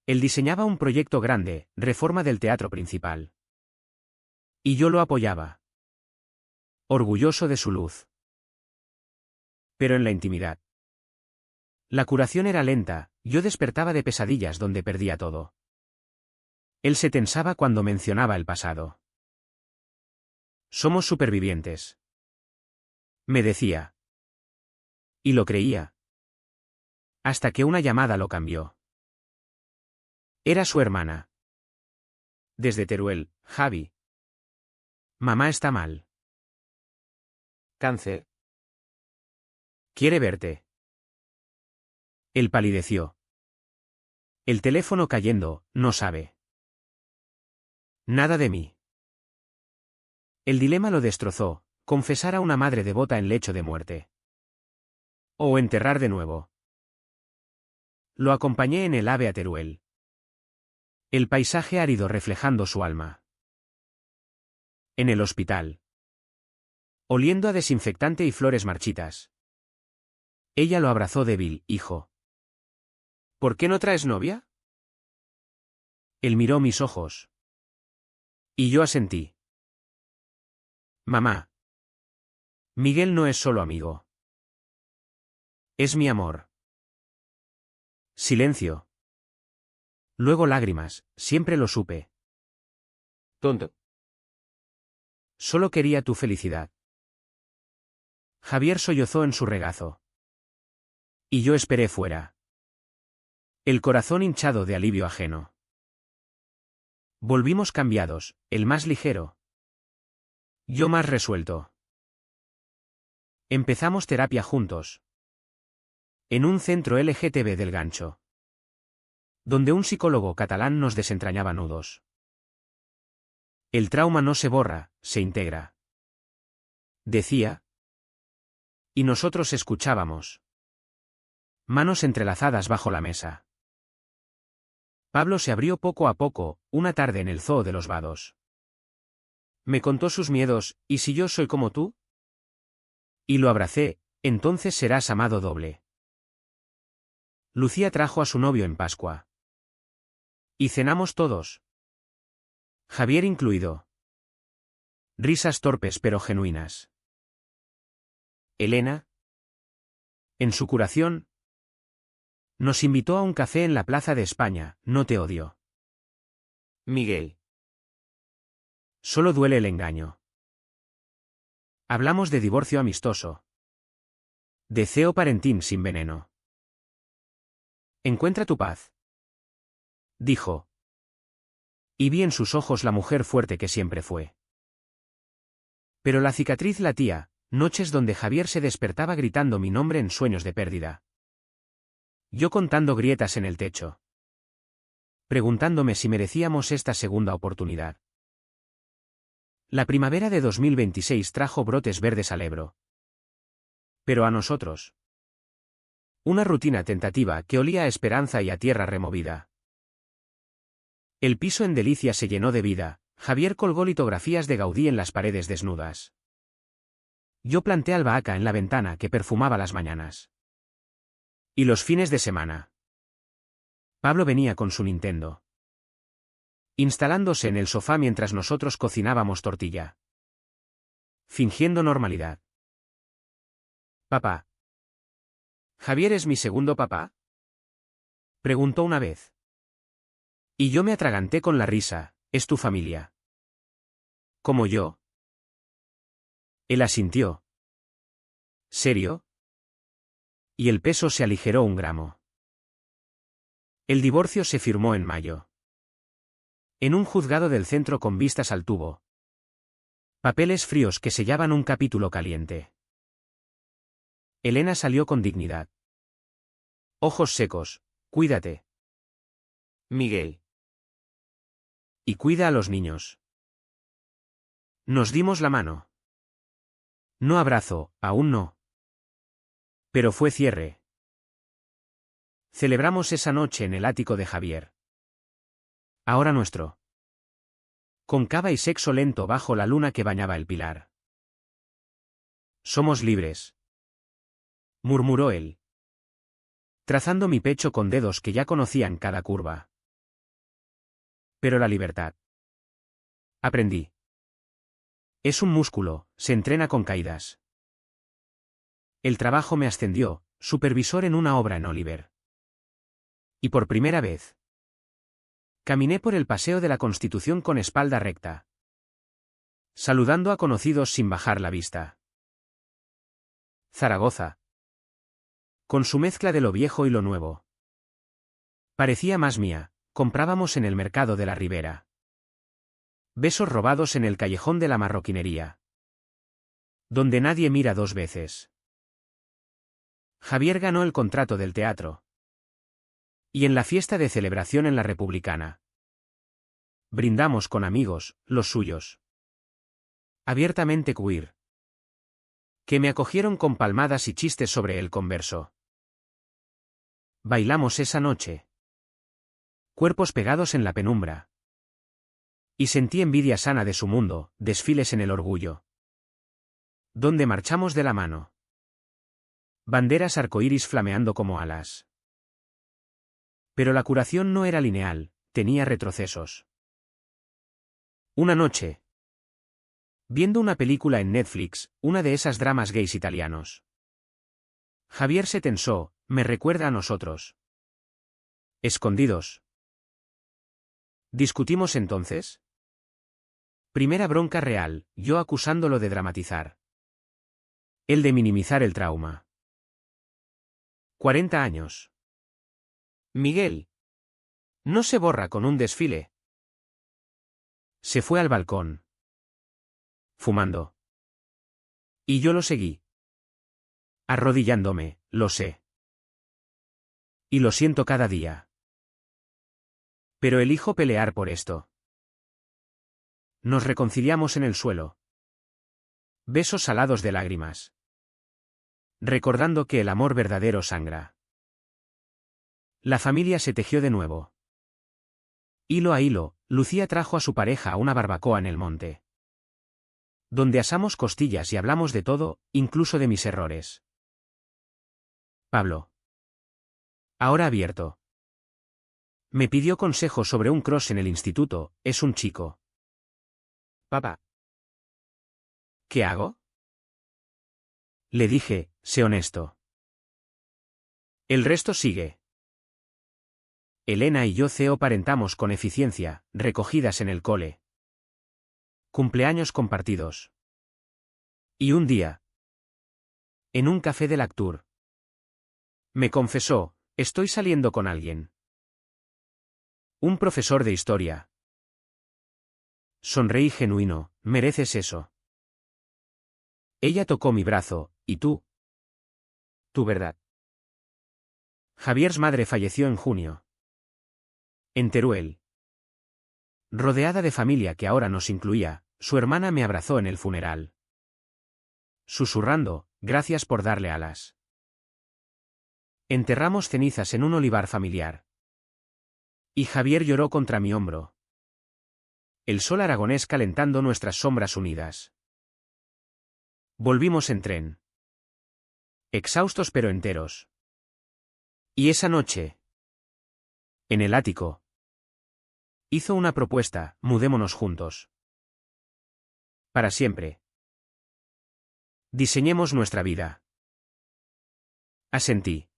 Él diseñaba un proyecto grande, reforma del teatro principal. Y yo lo apoyaba. Orgulloso de su luz. Pero en la intimidad. La curación era lenta, yo despertaba de pesadillas donde perdía todo. Él se tensaba cuando mencionaba el pasado. Somos supervivientes. Me decía. Y lo creía. Hasta que una llamada lo cambió. Era su hermana. Desde Teruel, Javi. Mamá está mal. Cáncer. Quiere verte. Él palideció. El teléfono cayendo, no sabe. Nada de mí. El dilema lo destrozó, confesar a una madre devota en lecho de muerte. O enterrar de nuevo. Lo acompañé en el AVE a Teruel. El paisaje árido reflejando su alma. En el hospital. Oliendo a desinfectante y flores marchitas. Ella lo abrazó débil, hijo. ¿Por qué no traes novia? Él miró mis ojos. Y yo asentí. Mamá. Miguel no es solo amigo. Es mi amor. Silencio. Luego lágrimas, siempre lo supe. Tonto. Solo quería tu felicidad. Javier sollozó en su regazo. Y yo esperé fuera. El corazón hinchado de alivio ajeno. Volvimos cambiados, él más ligero. Yo más resuelto. Empezamos terapia juntos. En un centro LGTB del Gancho. Donde un psicólogo catalán nos desentrañaba nudos. El trauma no se borra, se integra. Decía. Y nosotros escuchábamos. Manos entrelazadas bajo la mesa. Pablo se abrió poco a poco, una tarde en el Zoo de los Vados. Me contó sus miedos, ¿y si yo soy como tú? Y lo abracé, entonces serás amado doble. Lucía trajo a su novio en Pascua. Y cenamos todos. Javier incluido. Risas torpes pero genuinas. Elena, en su curación, nos invitó a un café en la Plaza de España, no te odio. Miguel. Solo duele el engaño. Hablamos de divorcio amistoso. De Ceo Parentín sin veneno. Encuentra tu paz. Dijo. Y vi en sus ojos la mujer fuerte que siempre fue. Pero la cicatriz latía, noches donde Javier se despertaba gritando mi nombre en sueños de pérdida. Yo contando grietas en el techo. Preguntándome si merecíamos esta segunda oportunidad. La primavera de 2026 trajo brotes verdes al Ebro. Pero a nosotros. Una rutina tentativa que olía a esperanza y a tierra removida. El piso en Delicia se llenó de vida, Javier colgó litografías de Gaudí en las paredes desnudas. Yo planté albahaca en la ventana que perfumaba las mañanas. Y los fines de semana. Pablo venía con su Nintendo. Instalándose en el sofá mientras nosotros cocinábamos tortilla. Fingiendo normalidad. Papá. ¿Javier es mi segundo papá? Preguntó una vez. Y yo me atraganté con la risa, es tu familia. ¿Como yo? Él asintió. ¿Serio? Y el peso se aligeró 1 gramo. El divorcio se firmó en mayo. En un juzgado del centro con vistas al tubo. Papeles fríos que sellaban un capítulo caliente. Elena salió con dignidad. Ojos secos, cuídate. Miguel. Y cuida a los niños. Nos dimos la mano. No abrazo, aún no. Pero fue cierre. Celebramos esa noche en el ático de Javier. Ahora nuestro. Con cava y sexo lento bajo la luna que bañaba el pilar. Somos libres. Murmuró él. Trazando mi pecho con dedos que ya conocían cada curva. Pero la libertad. Aprendí. Es un músculo, se entrena con caídas. El trabajo me ascendió, supervisor en una obra en Oliver. Y por primera vez. Caminé por el paseo de la Constitución con espalda recta. Saludando a conocidos sin bajar la vista. Zaragoza. Con su mezcla de lo viejo y lo nuevo. Parecía más mía, comprábamos en el mercado de la Ribera. Besos robados en el callejón de la marroquinería. Donde nadie mira 2 veces. Javier ganó el contrato del teatro. Y en la fiesta de celebración en la Republicana. Brindamos con amigos, los suyos. Abiertamente queer. Que me acogieron con palmadas y chistes sobre el converso. Bailamos esa noche. Cuerpos pegados en la penumbra. Y sentí envidia sana de su mundo, desfiles en el orgullo. Donde marchamos de la mano. Banderas arcoíris flameando como alas. Pero la curación no era lineal, tenía retrocesos. Una noche. Viendo una película en Netflix, una de esas dramas gays italianos. Javier se tensó, me recuerda a nosotros. Escondidos. ¿Discutimos entonces? Primera bronca real, yo acusándolo de dramatizar. Él de minimizar el trauma. 40 años. Miguel. No se borra con un desfile. Se fue al balcón, fumando. Y yo lo seguí. Arrodillándome, lo sé. Y lo siento cada día. Pero elijo pelear por esto. Nos reconciliamos en el suelo. Besos salados de lágrimas. Recordando que el amor verdadero sangra. La familia se tejió de nuevo. Hilo a hilo, Lucía trajo a su pareja a una barbacoa en el monte. Donde asamos costillas y hablamos de todo, incluso de mis errores. Pablo. Ahora abierto. Me pidió consejo sobre un cross en el instituto, es un chico. Papá. ¿Qué hago? Le dije, sé honesto. El resto sigue. Elena y yo parentamos con eficiencia, recogidas en el cole. Cumpleaños compartidos. Y un día. En un café de Lactur. Me confesó, estoy saliendo con alguien. Un profesor de historia. Sonreí genuino, mereces eso. Ella tocó mi brazo, ¿y tú? Tu verdad. Javier's madre falleció en junio. En Teruel. Rodeada de familia que ahora nos incluía, su hermana me abrazó en el funeral. Susurrando, gracias por darle alas. Enterramos cenizas en un olivar familiar. Y Javier lloró contra mi hombro. El sol aragonés calentando nuestras sombras unidas. Volvimos en tren. Exhaustos pero enteros. Y esa noche. En el ático. Hizo una propuesta, mudémonos juntos. Para siempre. Diseñemos nuestra vida. Asentí.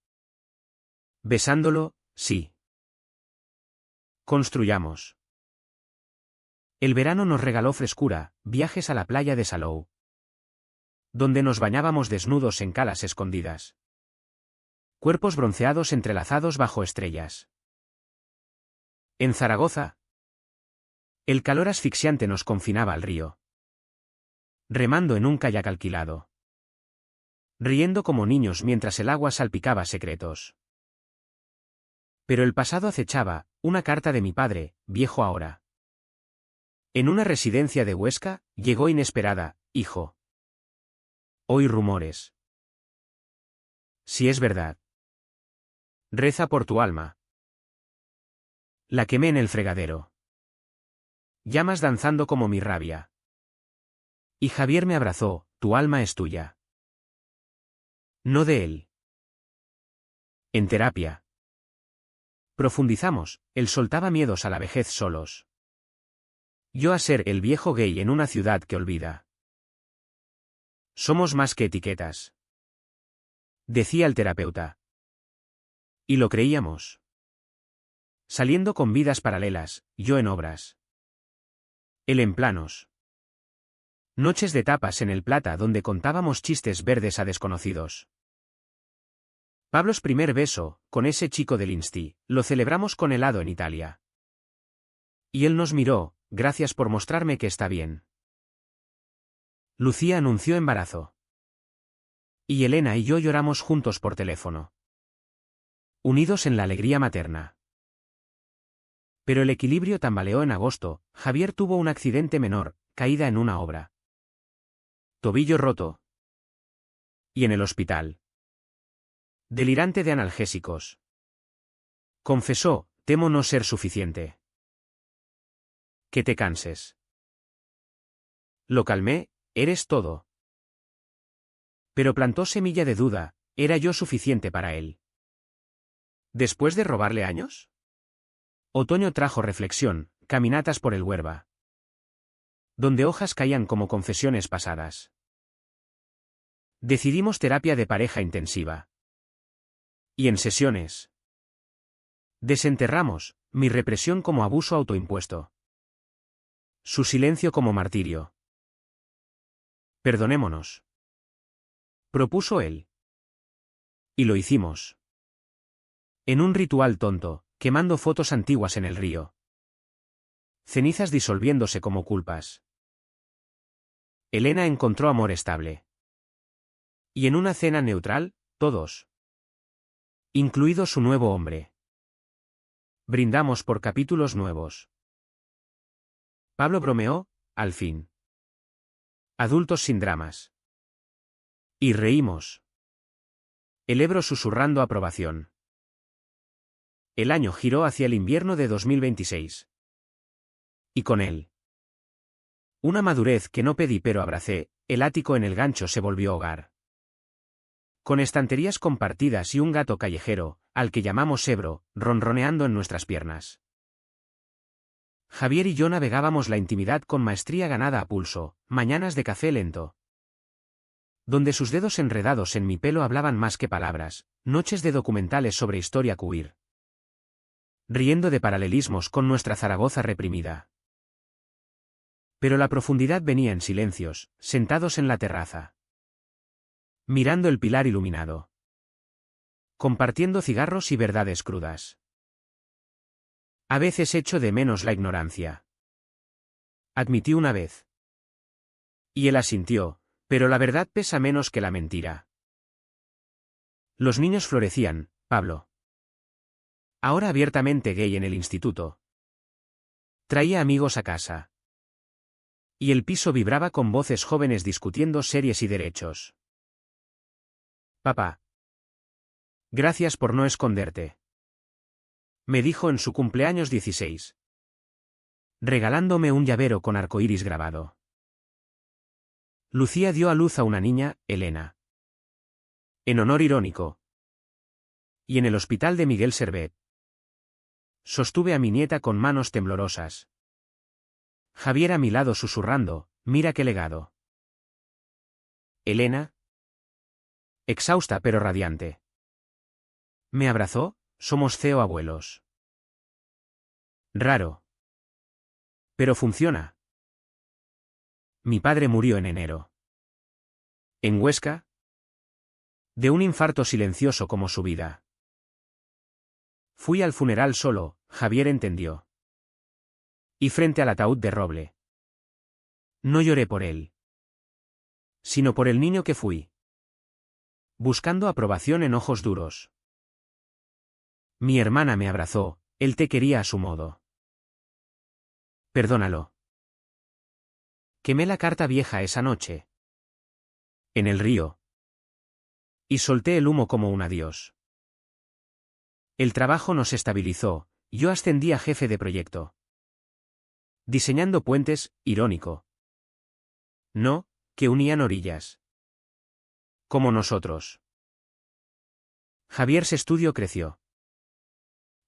Besándolo, sí. Construyamos. El verano nos regaló frescura, viajes a la playa de Salou. Donde nos bañábamos desnudos en calas escondidas. Cuerpos bronceados entrelazados bajo estrellas. En Zaragoza. El calor asfixiante nos confinaba al río. Remando en un kayak alquilado. Riendo como niños mientras el agua salpicaba secretos. Pero el pasado acechaba, una carta de mi padre, viejo ahora. En una residencia de Huesca, llegó inesperada, hijo. Oí rumores. Si es verdad. Reza por tu alma. La quemé en el fregadero. Llamas danzando como mi rabia. Y Javier me abrazó, tu alma es tuya. No de él. En terapia. Profundizamos, él soltaba miedos a la vejez solos. Yo a ser el viejo gay en una ciudad que olvida. Somos más que etiquetas. Decía el terapeuta. Y lo creíamos. Saliendo con vidas paralelas, yo en obras. Él en planos. Noches de tapas en el Plata donde contábamos chistes verdes a desconocidos. Pablo's primer beso, con ese chico del Insti, lo celebramos con helado en Italia. Y él nos miró, gracias por mostrarme que está bien. Lucía anunció embarazo. Y Elena y yo lloramos juntos por teléfono. Unidos en la alegría materna. Pero el equilibrio tambaleó en agosto, Javier tuvo un accidente menor, caída en una obra. Tobillo roto. Y en el hospital. Delirante de analgésicos. Confesó, temo no ser suficiente. Que te canses. Lo calmé, eres todo. Pero plantó semilla de duda, ¿era yo suficiente para él? ¿Después de robarle años? Otoño trajo reflexión, caminatas por el Huerva. Donde hojas caían como confesiones pasadas. Decidimos terapia de pareja intensiva. Y en sesiones. Desenterramos, mi represión como abuso autoimpuesto. Su silencio como martirio. Perdonémonos. Propuso él. Y lo hicimos. En un ritual tonto, quemando fotos antiguas en el río. cenizas disolviéndose como culpas. Elena encontró amor estable. Y en una cena neutral, todos, incluido su nuevo hombre, brindamos por capítulos nuevos. Pablo bromeó, al fin. Adultos sin dramas. Y reímos. El Ebro susurrando aprobación. El año giró hacia el invierno de 2026. Y con él, una madurez que no pedí pero abracé, el ático en el gancho se volvió hogar. Con estanterías compartidas y un gato callejero, al que llamamos Ebro, ronroneando en nuestras piernas. Javier y yo navegábamos la intimidad con maestría ganada a pulso, mañanas de café lento, donde sus dedos enredados en mi pelo hablaban más que palabras, noches de documentales sobre historia queer, riendo de paralelismos con nuestra Zaragoza reprimida. Pero la profundidad venía en silencios, sentados en la terraza, mirando el pilar iluminado, compartiendo cigarros y verdades crudas. A veces echo de menos la ignorancia, admití una vez. Y él asintió, pero la verdad pesa menos que la mentira. Los niños florecían, Pablo, ahora abiertamente gay en el instituto, traía amigos a casa. Y el piso vibraba con voces jóvenes discutiendo series y derechos. Papá, gracias por no esconderte, me dijo en su cumpleaños 16, regalándome un llavero con arcoíris grabado. Lucía dio a luz a una niña, Elena. En honor irónico. Y en el hospital de Miguel Servet, sostuve a mi nieta con manos temblorosas. Javier a mi lado susurrando, mira qué legado. Elena, exhausta pero radiante, me abrazó, somos CEO abuelos. Raro. Pero funciona. Mi padre murió en enero. En Huesca, de un infarto silencioso como su vida. Fui al funeral solo, Javier entendió. Y frente al ataúd de roble. No lloré por él, sino por el niño que fui. Buscando aprobación en ojos duros. Mi hermana me abrazó, él te quería a su modo. Perdónalo. Quemé la carta vieja esa noche, en el río, y solté el humo como un adiós. El trabajo nos estabilizó, yo ascendí a jefe de proyecto. Diseñando puentes, irónico. No, que unían orillas. Como nosotros. Javier's estudio creció,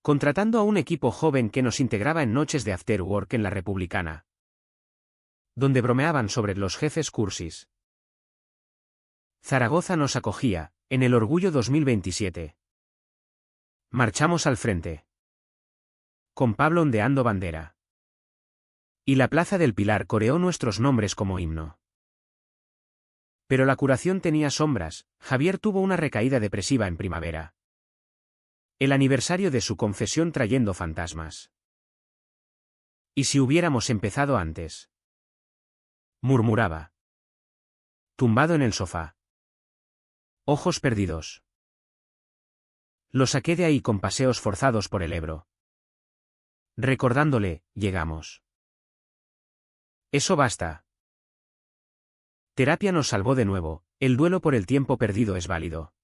contratando a un equipo joven que nos integraba en noches de after work en la Republicana, donde bromeaban sobre los jefes cursis. Zaragoza nos acogía, en el Orgullo 2027. Marchamos al frente, con Pablo ondeando bandera. Y la Plaza del Pilar coreó nuestros nombres como himno. Pero la curación tenía sombras, Javier tuvo una recaída depresiva en primavera. El aniversario de su confesión trayendo fantasmas. ¿Y si hubiéramos empezado antes? Murmuraba, tumbado en el sofá. Ojos perdidos. Lo saqué de ahí con paseos forzados por el Ebro. Recordándole, llegamos. Eso basta. Terapia nos salvó de nuevo, el duelo por el tiempo perdido es válido.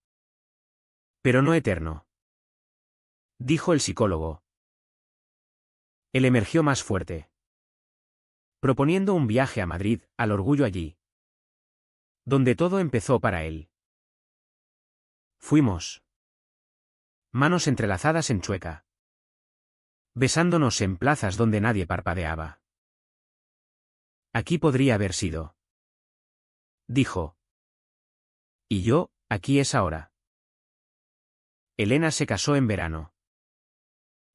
Pero no eterno. Dijo el psicólogo. Él emergió más fuerte, proponiendo un viaje a Madrid, al Orgullo allí, donde todo empezó para él. Fuimos. Manos entrelazadas en Chueca. Besándonos en plazas donde nadie parpadeaba. Aquí podría haber sido. Dijo. Y yo, aquí es ahora. Elena se casó en verano.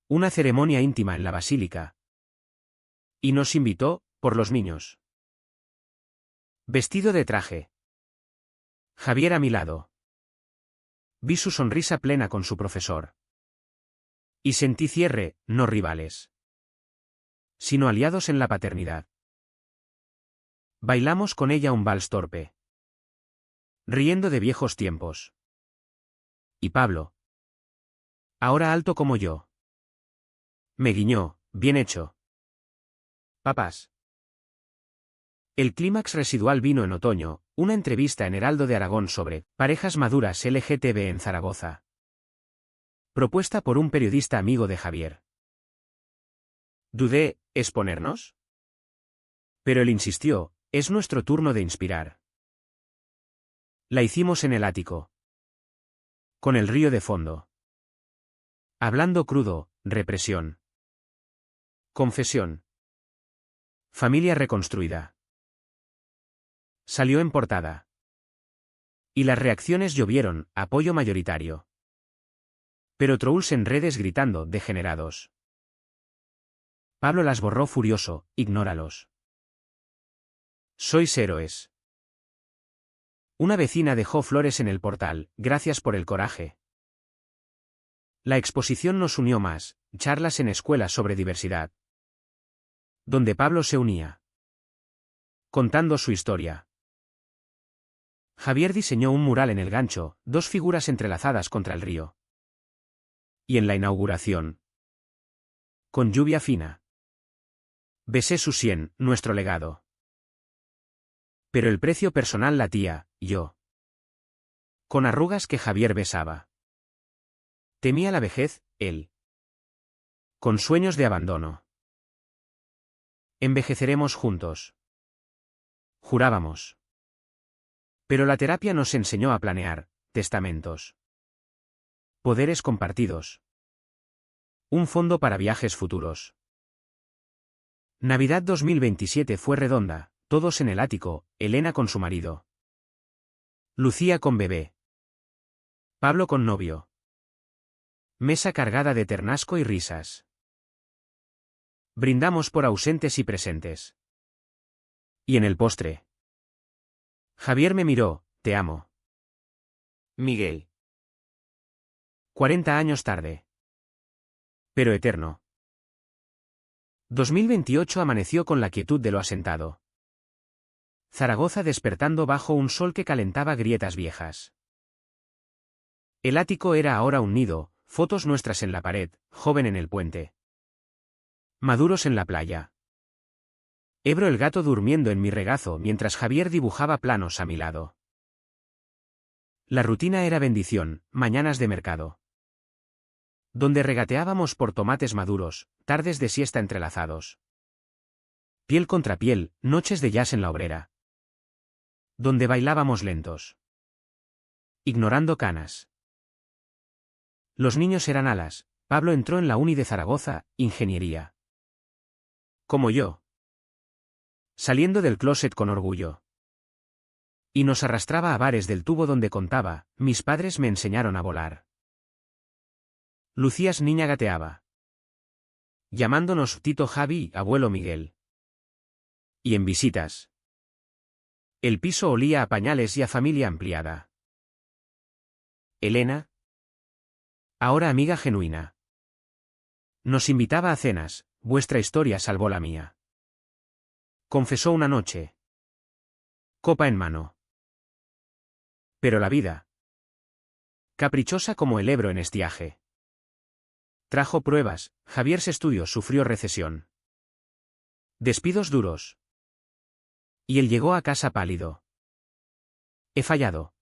Una ceremonia íntima en la basílica. Y nos invitó, por los niños. Vestido de traje. Javier a mi lado. Vi su sonrisa plena con su profesor. Y sentí cierre, no rivales. sino aliados en la paternidad. Bailamos con ella un vals torpe, riendo de viejos tiempos. Y Pablo, ahora alto como yo, me guiñó: bien hecho, papás. El clímax residual vino en otoño, una entrevista en Heraldo de Aragón sobre parejas maduras LGTB en Zaragoza, propuesta por un periodista amigo de Javier. Dudé, ¿es ponernos? Pero él insistió: es nuestro turno de inspirar. La hicimos en el ático, con el río de fondo. Hablando crudo, represión. Confesión. Familia reconstruida. Salió en portada. Y las reacciones llovieron: apoyo mayoritario. Pero trolls en redes gritando: degenerados. Pablo las borró furioso: ignóralos. Sois héroes. Una vecina dejó flores en el portal: gracias por el coraje. La exposición nos unió más: charlas en escuelas sobre diversidad, donde Pablo se unía, contando su historia. Javier diseñó un mural en el gancho, 2 figuras entrelazadas contra el río. Y en la inauguración, con lluvia fina, besé su sien, nuestro legado. Pero el precio personal latía: yo, con arrugas que Javier besaba. Temía la vejez, él, con sueños de abandono. Envejeceremos juntos, jurábamos. Pero la terapia nos enseñó a planear testamentos, poderes compartidos, un fondo para viajes futuros. Navidad 2027 fue redonda, todos en el ático: Elena con su marido, Lucía con bebé, Pablo con novio. Mesa cargada de ternasco y risas. Brindamos por ausentes y presentes. Y en el postre, Javier me miró: te amo, Miguel. 40 años tarde, pero eterno. 2028 amaneció con la quietud de lo asentado. Zaragoza despertando bajo un sol que calentaba grietas viejas. El ático era ahora un nido, fotos nuestras en la pared: joven en el puente, maduros en la playa. Ebro el gato durmiendo en mi regazo mientras Javier dibujaba planos a mi lado. La rutina era bendición: mañanas de mercado, donde regateábamos por tomates maduros, tardes de siesta entrelazados. Piel contra piel, noches de jazz en la obrera, donde bailábamos lentos, ignorando canas. Los niños eran alas: Pablo entró en la Uni de Zaragoza, ingeniería. Como yo, saliendo del closet con orgullo. Y nos arrastraba a bares del tubo donde contaba: mis padres me enseñaron a volar. Lucías niña gateaba, llamándonos Tito Javi, abuelo Miguel. Y en visitas, el piso olía a pañales y a familia ampliada. Elena, ahora amiga genuina, nos invitaba a cenas: vuestra historia salvó la mía. Confesó una noche, copa en mano. Pero la vida, caprichosa como el Ebro en estiaje, trajo pruebas: Javier's estudio sufrió recesión, despidos duros. Y él llegó a casa pálido. He fallado.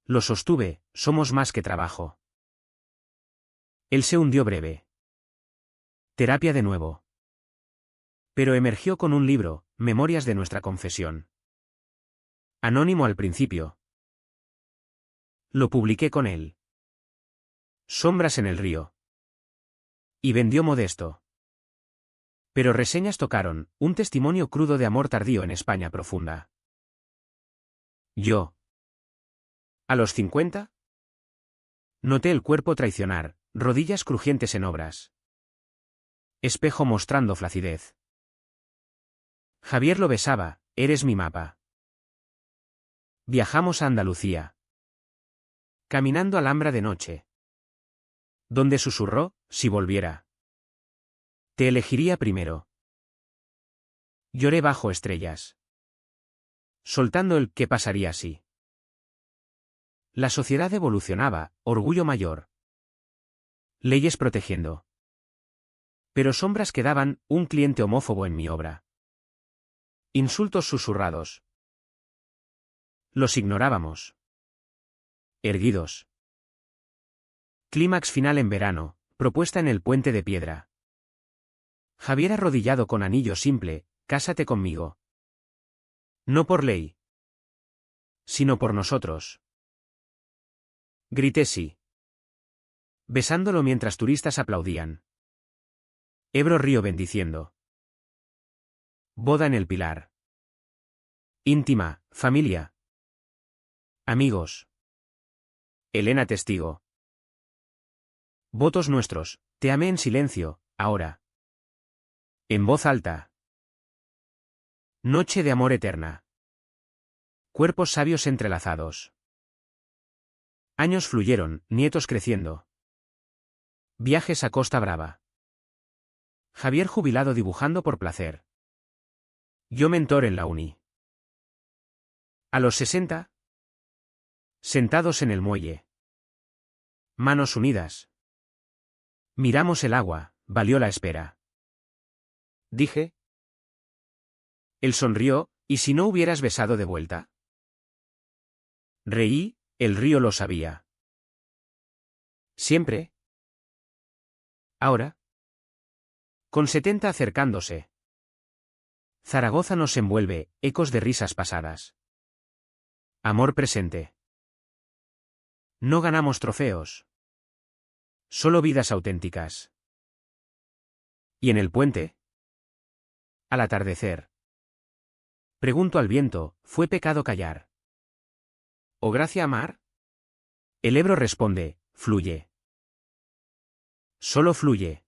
Lo sostuve: somos más que trabajo. Él se hundió breve. Terapia de nuevo. Pero emergió con un libro: Memorias de nuestra confesión. Anónimo al principio. Lo publiqué con él. Sombras en el río. Y vendió modesto. Pero reseñas tocaron: un testimonio crudo de amor tardío en España profunda. Yo, a los 50, noté el cuerpo traicionar: rodillas crujientes en obras, espejo mostrando flacidez. Javier lo besaba: eres mi mapa. Viajamos a Andalucía, caminando Alhambra de noche, donde susurró: si volviera. Te elegiría primero. Lloré bajo estrellas. Soltando el ¿qué pasaría si? La sociedad evolucionaba, orgullo mayor. Leyes protegiendo. Pero sombras quedaban, un cliente homófobo en mi obra. Insultos susurrados. Los ignorábamos. Erguidos. Clímax final en verano, propuesta en el puente de piedra. Javier arrodillado con anillo simple, cásate conmigo. No por ley. Sino por nosotros. Grité sí. Besándolo mientras turistas aplaudían. Ebro río bendiciendo. Boda en el Pilar. Íntima, familia. Amigos. Elena testigo. Votos nuestros, te amé en silencio, ahora. En voz alta. Noche de amor eterna. Cuerpos sabios entrelazados. Años fluyeron, nietos creciendo. Viajes a Costa Brava. Javier jubilado dibujando por placer. Yo mentor en la uni. A los 60. Sentados en el muelle. Manos unidas. Miramos el agua, valió la espera. Dije. Él sonrió, ¿y si no hubieras besado de vuelta? Reí, el río lo sabía. ¿Siempre? Ahora. Con 70 acercándose. Zaragoza nos envuelve, ecos de risas pasadas. Amor presente. No ganamos trofeos. Solo vidas auténticas. ¿Y en el puente? Al atardecer. Pregunto al viento, ¿fue pecado callar? ¿O gracia amar? El Ebro responde, fluye. Solo fluye.